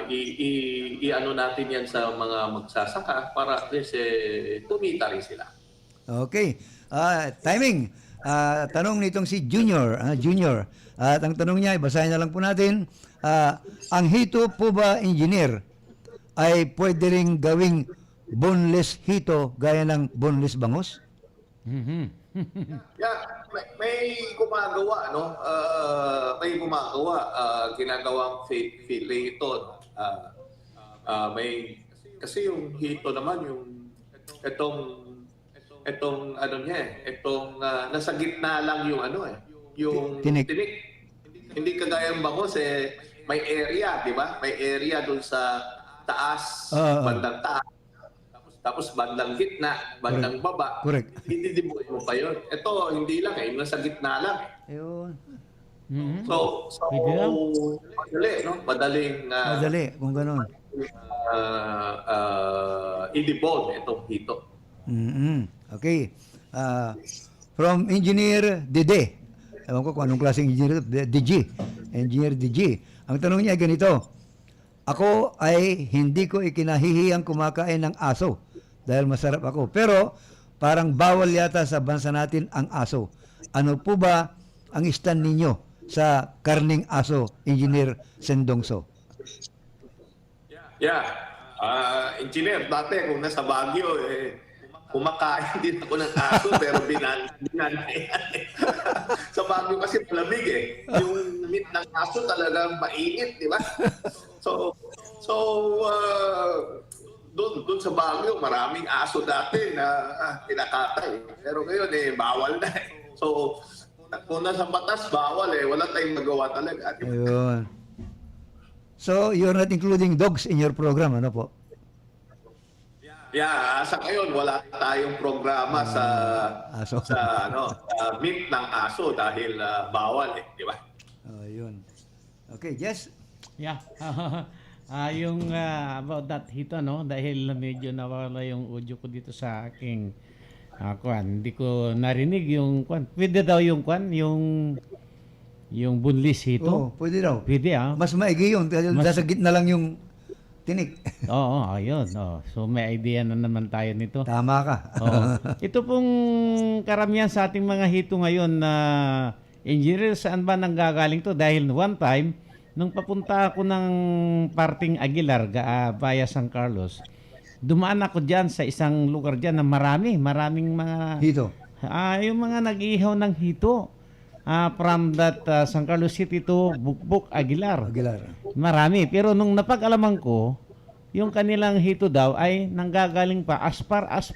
Speaker 3: i-ano natin yan sa mga magsasaka para at least tumita rin sila.
Speaker 1: Okay. Timing. Tanong nitong si Junior. Junior. At ang tanong niya, basahin na lang po natin. Ang hito po ba, engineer, ay pwede ring gawing boneless hito gaya ng boneless bangus?
Speaker 3: Yeah, may gumagawa, no? Ginagawang fillet ito. Kasi yung hito naman, itong nasa gitna lang yung yung
Speaker 1: Tinik.
Speaker 3: Hindi kagaya ng bangus may area, di ba? May area dun sa taas, bandang taas. Tapos bandang gitna, bandang baba.
Speaker 1: Correct.
Speaker 3: Hindi mo pa yun. Ito, hindi lang nasa gitna lang.
Speaker 1: Ayun.
Speaker 3: So
Speaker 2: Pwede lang.
Speaker 3: madali, no?
Speaker 1: Madali, kung gano'n.
Speaker 3: I-debone itong hito.
Speaker 1: Okay. From Engineer Dede. Ewan ko kung anong klaseng engineer ito. DG. Engineer DG. Ang tanong niya ganito. Ako ay hindi ko ikinahihiyang kumakain ng aso dahil masarap ako. Pero parang bawal yata sa bansa natin ang aso. Ano po ba ang stand ninyo sa karning aso, Engineer Sendongso?
Speaker 3: Yeah. Engineer, dati kung nasa Baguio, kumakain din ako ng aso pero binan yan. Sa Baguio kasi malamig Yung meat ng aso talagang mainit, di ba? So doon sa Baguio, maraming aso dati na kinakatay. Pero ngayon bawal na So kung nasa batas, bawal wala tayong magawa talaga. Di ba?
Speaker 1: Ayun. So, you're not including dogs in your program, ano po?
Speaker 3: Yeah, sa ngayon wala tayong programa
Speaker 1: Aso.
Speaker 3: sa meat ng aso dahil bawal di ba?
Speaker 1: Yun. Okay, Jess.
Speaker 2: Yeah. Yung about that hito, no? Dahil medyo nawala yung audio ko dito sa aking kwan. Hindi ko narinig yung kwan. Pwede daw yung kwan, yung bunlis hito.
Speaker 1: Oo, pwede daw.
Speaker 2: Pwede,
Speaker 1: Mas maigi yun dahil nasa gitna lang yung tinik.
Speaker 2: Oo, ayun. Oh. So may idea na naman tayo nito.
Speaker 1: Tama ka.
Speaker 2: Oo. Ito pong karamihan sa ating mga hito ngayon na engineer, saan ba nanggagaling to? Dahil one time, nung papunta ako ng parting Aguilar, via San Carlos, dumaan ako dyan sa isang lugar dyan na maraming mga...
Speaker 1: Hito.
Speaker 2: Yung mga nag-ihaw ng hito. From that San Carlos City to Bukbuk, Aguilar. Marami. Pero nung napag-alaman ko, yung kanilang hito daw ay nanggagaling pa as far as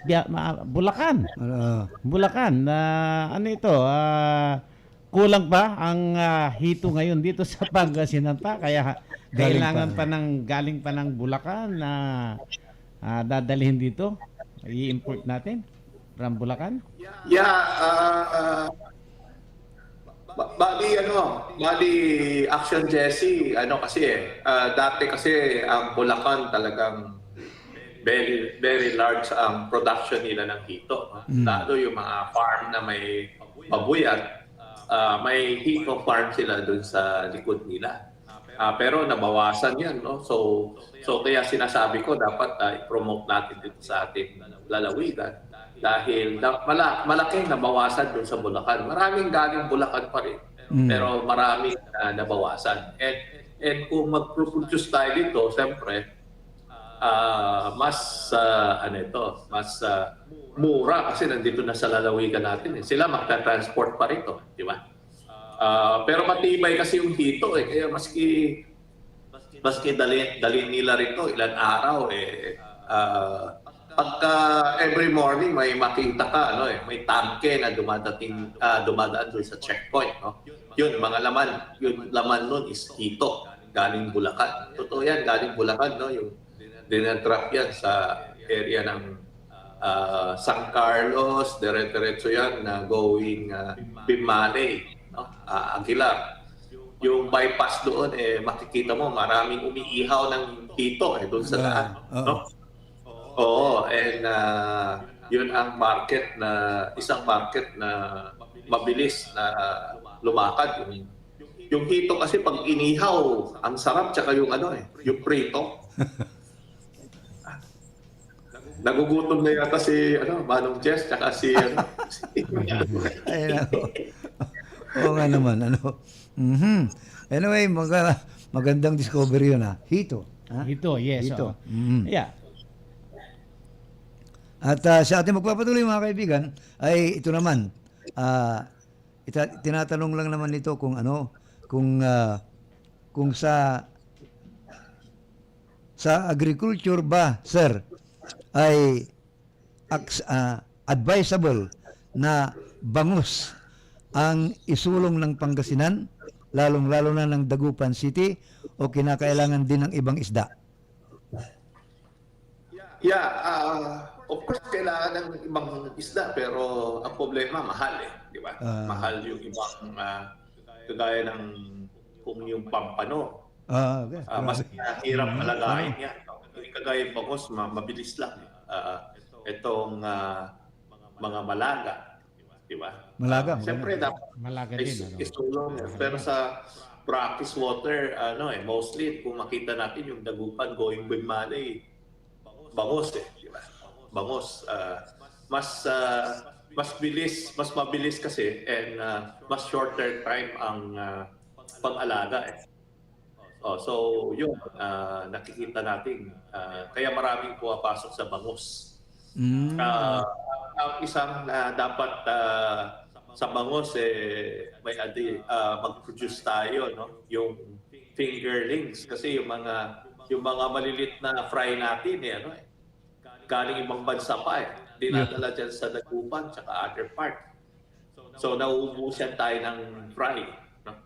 Speaker 2: Bulacan. Bulacan. Ano ito? Kulang pa ang hito ngayon dito sa Pangasinan pa. Kaya kailangan galing pa ng Bulacan na dadalhin dito. I-import natin from Bulacan.
Speaker 3: Yeah, bali Action Jesse, kasi dati kasi ang Bulacan talagang very very large ang production nila ng hito. Lalo yung mga farm na may babuyan, may hito farm sila dun sa likod nila. Pero nabawasan yan, no? So kaya sinasabi ko dapat i-promote natin dito sa ating lalawigan. Dahil malaking nabawasan doon sa Bulacan. Maraming galing Bulacan pa rin. Pero maraming nabawasan. And kung mag-produce tayo dito, siyempre, mas mura kasi nandito na sa lalawigan natin. Sila magta-transport pa rito, di ba? Pero matibay kasi yung hito kaya maski dalhin nila rito ilang araw pagka every morning may makita ka may tangke na dumadaan doon sa checkpoint, no? Yun laman nun is hito galing Bulacan. Totoo yan, galing Bulacan, no? Yung dinadrap yan sa area ng San Carlos, diretso yan na going Bimane, no? Aguilar. Yung bypass doon makikita mo maraming umiihaw ng hito doon sa daan, no? Oo, and yun ang isang market na mabilis na lumakad. Yung hito kasi pag inihaw, ang sarap, tsaka yung yung prito. Nagugutom na yata si Manong Jess, tsaka si
Speaker 1: Ayun ako. Oo nga naman. Anyway, magandang discovery yun Hito.
Speaker 2: Hito, yes.
Speaker 1: Hito.
Speaker 2: Yeah.
Speaker 1: At sa ating magpapatuloy mga kaibigan, ay ito naman, tinatanong lang naman nito kung sa agriculture ba, sir, ay advisable na bangus ang isulong ng Pangasinan, lalong-lalo na ng Dagupan City, o kinakailangan din ng ibang isda?
Speaker 3: Of course, kailangan ng ibang isda, pero ang problema, mahal di ba? Mahal yung ibang, kagaya ng kung yung pampano. Mas hirap malagayin yan. Kagaya yung bangus, mabilis lang. Itong mga malaga, di ba?
Speaker 1: Malaga.
Speaker 3: Siyempre, dapat
Speaker 2: Malaga din.
Speaker 3: isulong. Pero sa brackish water, mostly, kung makita natin yung Dagupan going with Manay, bangus di ba? Bangus mas mabilis kasi and mas shorter time ang pag-alaga so yun nakikita natin kaya maraming pumapasok sa bangus. Ang isang dapat sa bangus may mag-produce tayo, no? Yung fingerlings kasi yung mga malilit na fry natin galing ibang bansa pa dinadala dyan sa Dagupan tsaka other part. So nauubusan tayo ng fry, no?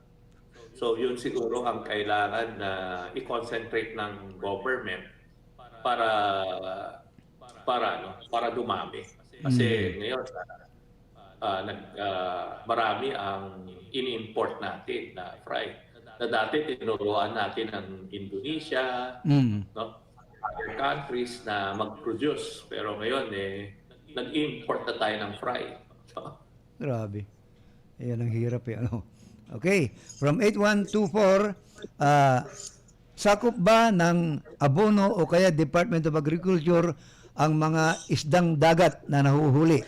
Speaker 3: So yun siguro ang kailangan na i-concentrate ng government para para dumami. Kasi ngayon marami ang ini-import natin na fry. Na dati tinuruan natin ng Indonesia, no? Other countries na mag-produce. Pero ngayon nag-import na tayo ng fry.
Speaker 1: Grabe. Ayan ang hirap eh. Ano? Okay. From 8124, sakop ba ng abono o kaya Department of Agriculture ang mga isdang dagat na nahuhuli?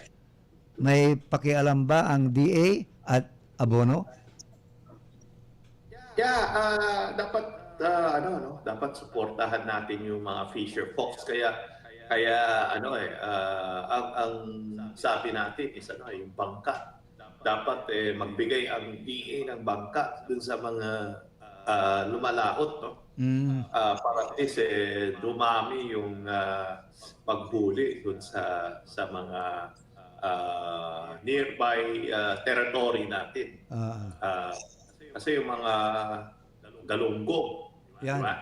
Speaker 1: May pakialam ba ang DA at abono?
Speaker 3: Yeah, dapat suportahan natin yung mga fisher folks. Kaya ang sabi natin is yung bangka. Dapat magbigay ang DA ng bangka dun sa mga lumalaot, no? Para at least dumami yung paghuli dun sa mga nearby territory natin. Kasi yung mga galunggong,
Speaker 1: Yan.
Speaker 3: diba?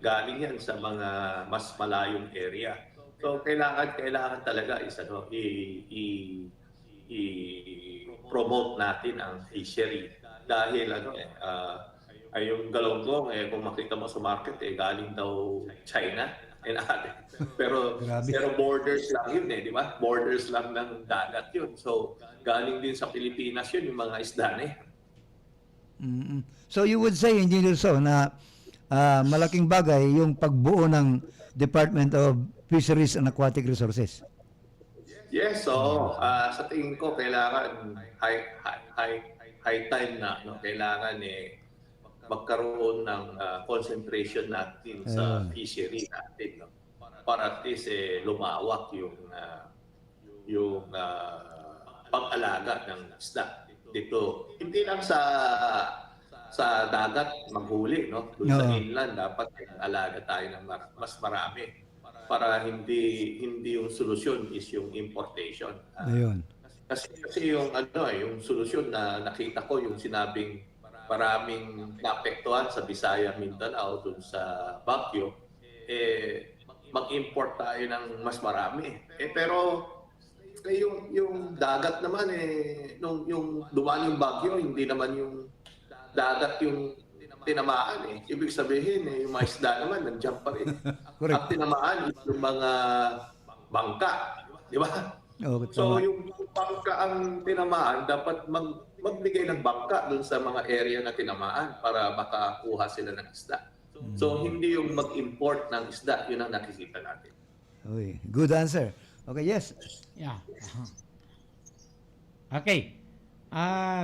Speaker 3: Galing yan sa mga mas malayong area. So kailangan talaga i-promote natin ang fishery dahil yung galunggong kung makita mo sa market galing daw China and other. Pero borders lang yun di ba? Borders lang ng dagat yun. So galing din sa Pilipinas yun yung mga isda
Speaker 1: So you would say, Engineer So, na malaking bagay yung pagbuo ng Department of Fisheries and Aquatic Resources.
Speaker 3: Yes, so sa tingin ko kailangan high time na, no? Kailangan magkaroon ng concentration natin sa fishery natin, no? Para at least lumawak yung pag-alaga ng isda dito. Hindi lang sa dagat maghuli, no? Doon sa inland dapat alaga tayo ng mas marami para hindi yung solusyon is yung importation.
Speaker 1: Ayun.
Speaker 3: Kasi yung yung solusyon na nakita ko yung sinabing maraming naapektuhan sa Bisaya, Mindanao doon sa Baguio, mag-import tayo ng mas marami. Pero yung dagat naman yung dumaan yung Baguio, hindi naman yung dagat yung tinamaan Ibig sabihin yung mga isda naman nandiyan pa rin. Ang tinamaan yung mga bangka, di ba? So yung bangka ang tinamaan, dapat magbigay ng bangka dun sa mga area na tinamaan para makakuha sila ng isda. So hindi yung mag-import ng isda, yun ang nakikita natin.
Speaker 1: Okay, good answer. Okay, yes.
Speaker 2: Yeah. Okay.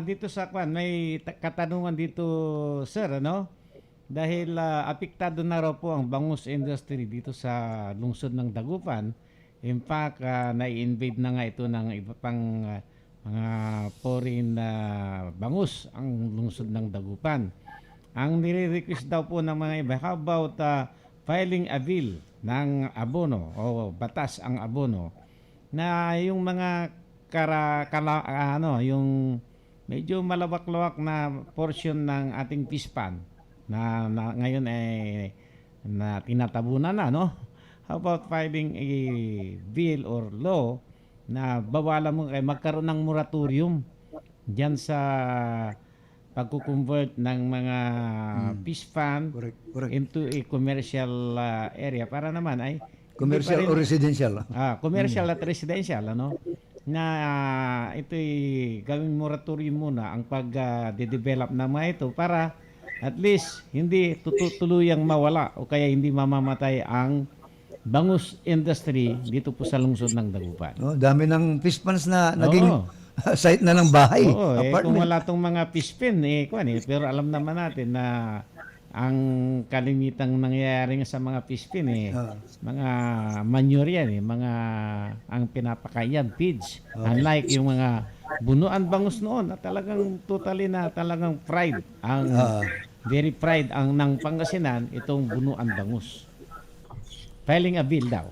Speaker 2: Dito sa kwan, may katanungan dito, sir, ano? Dahil apektado na raw po ang bangus industry dito sa lungsod ng Dagupan. In fact, nai-invade na nga ito ng iba pang mga foreign bangus ang lungsod ng Dagupan. Ang nire-request daw po ng mga iba, how about filing a bill ng abono o batas ang abono na yung mga yung medyo malawak-lawak na portion ng ating fish pond na ngayon na tinatabunan na, no? How about filing a bill or law na bawalan mo magkaroon ng moratorium diyan sa pagko-convert ng mga fish pond into a commercial area para naman ay
Speaker 1: commercial o residential.
Speaker 2: Commercial at residential, ano? Na ito'y gawing moratorium muna ang pag-develop ng mga ito para at least hindi tuluyang mawala o kaya hindi mamamatay ang bangus industry dito po sa lungsod ng Dagupan.
Speaker 1: Dami ng fish ponds na naging site na ng bahay.
Speaker 2: Kung wala tong mga fish pen, pero alam naman natin na ang kalimitang nangyayari sa mga fish pen mga manure yan mga ang pinapakain feeds, unlike yung mga bunuan bangus noon na talagang totally na talagang fried ang very fried ang ng Pangasinan itong bunuan bangus. Filing a bill daw.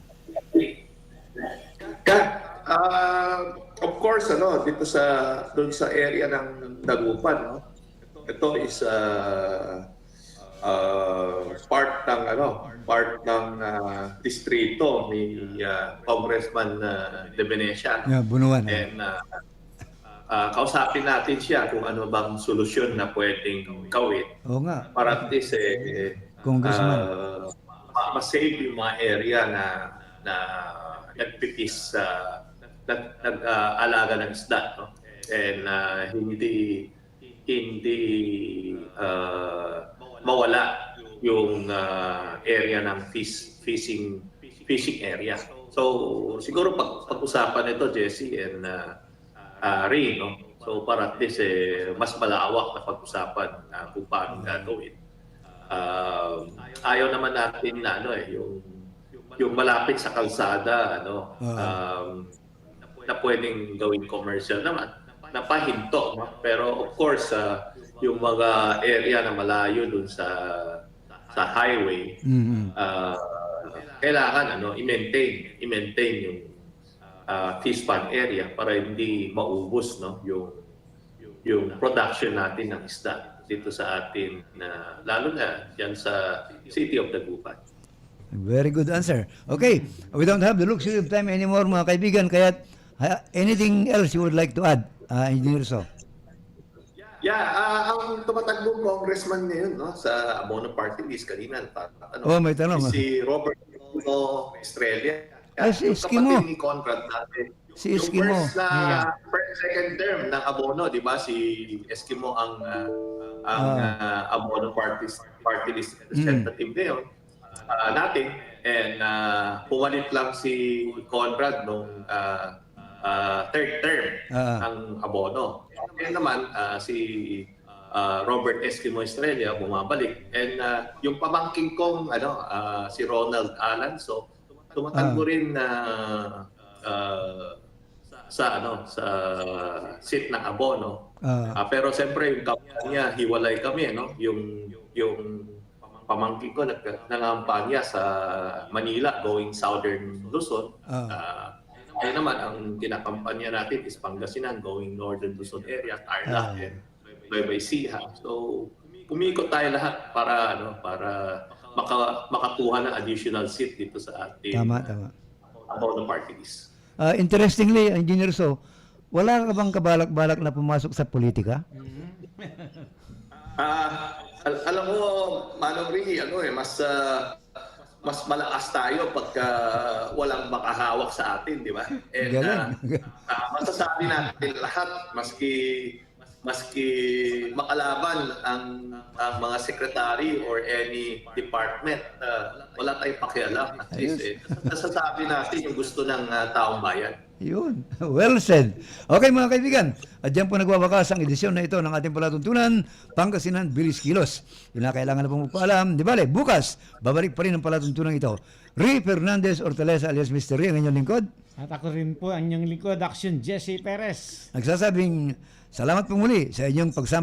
Speaker 3: Of course dito doon sa area ng Dagupan, no? Ito is part ng part ng distrito ni Congressman De Venecia.
Speaker 1: Yeah, Bunuan.
Speaker 3: And kausapin natin siya kung ano bang solusyon na pwedeng gawin
Speaker 1: Oo nga.
Speaker 3: para at least
Speaker 1: Congressman.
Speaker 3: ma-save yung mga area na nagpipis nag-alaga ng isda, no? And hindi mawala yung area ng fishing area. So siguro pag-usapan ito, Jesse and Ray, no? So para at least mas malawak na pag-usapan kung paano gagawin. Ayaw naman natin na yung malapit sa kalsada na pwedeng gawing commercial naman na pahinto, no? Pero of course yung mga area na malayo dun sa highway kailangan i-maintain yung fish pond area para hindi maubos, no, yung production natin ng isda dito sa atin na lalo na diyan sa City of Dagupan.
Speaker 1: Very good answer. Okay, we don't have the luxury of time anymore, mga kaibigan, kaya anything else you would like to add, Engineer So?
Speaker 3: Yeah, ang tumatagong congressman ngayon, no, sa Abono Party List kanina,
Speaker 1: May tanong.
Speaker 3: si Robert Estrella.
Speaker 1: Si
Speaker 3: Yung
Speaker 1: Eskimo.
Speaker 3: kapatid ni Conrad natin.
Speaker 1: Si Eskimo.
Speaker 3: Yung second term ng Abono, di ba? Si Eskimo ang Abono Party List representative ngayon natin. And pumalit lang si Conrad nung third term ang Abono. Ngayon naman, si Robert Eskimo Estrella bumabalik. And yung pamangking kong si Ronald Alonso, tumatakbo rin sa seat ng Abono. Pero siyempre yung kampanya hiwalay kami, no? Yung pamangkin ko nangampanya sa Manila going southern Luzon. Ayun naman ang kinakampanya natin is Pangasinan going northern Luzon area, Tarlac and Nueva Ecija. So umikot tayo lahat para makakuha ng additional seat dito sa ating
Speaker 1: Tama.
Speaker 3: Abono Party List.
Speaker 1: Interestingly, Engineer So, wala ka bang kabalak-balak na pumasok sa politika?
Speaker 3: Alam mo, Manong Ricky, mas malakas tayo pagka walang makahawak sa atin, di ba? And masasabi natin lahat, maski makalaban ang mga secretary or any department, wala tayong pakialam. At least, nasasabi natin yung gusto ng taong bayan.
Speaker 1: Yun. Well said. Okay, mga kaibigan, at dyan po nagwawakas ang edisyon na ito ng ating palatuntunan, Pangasinan Bilis Kilos. Kailangan na pong magpaalam. Di bale, bukas, babalik pa rin ang palatuntunan ito. Ray Fernandez Ortaleza alias Mr. Ray, ang inyong lingkod.
Speaker 2: At ako rin po ang inyong lingkod, Action Jesse Perez.
Speaker 1: Nagsasabing, salamat po muli sa inyong pagsama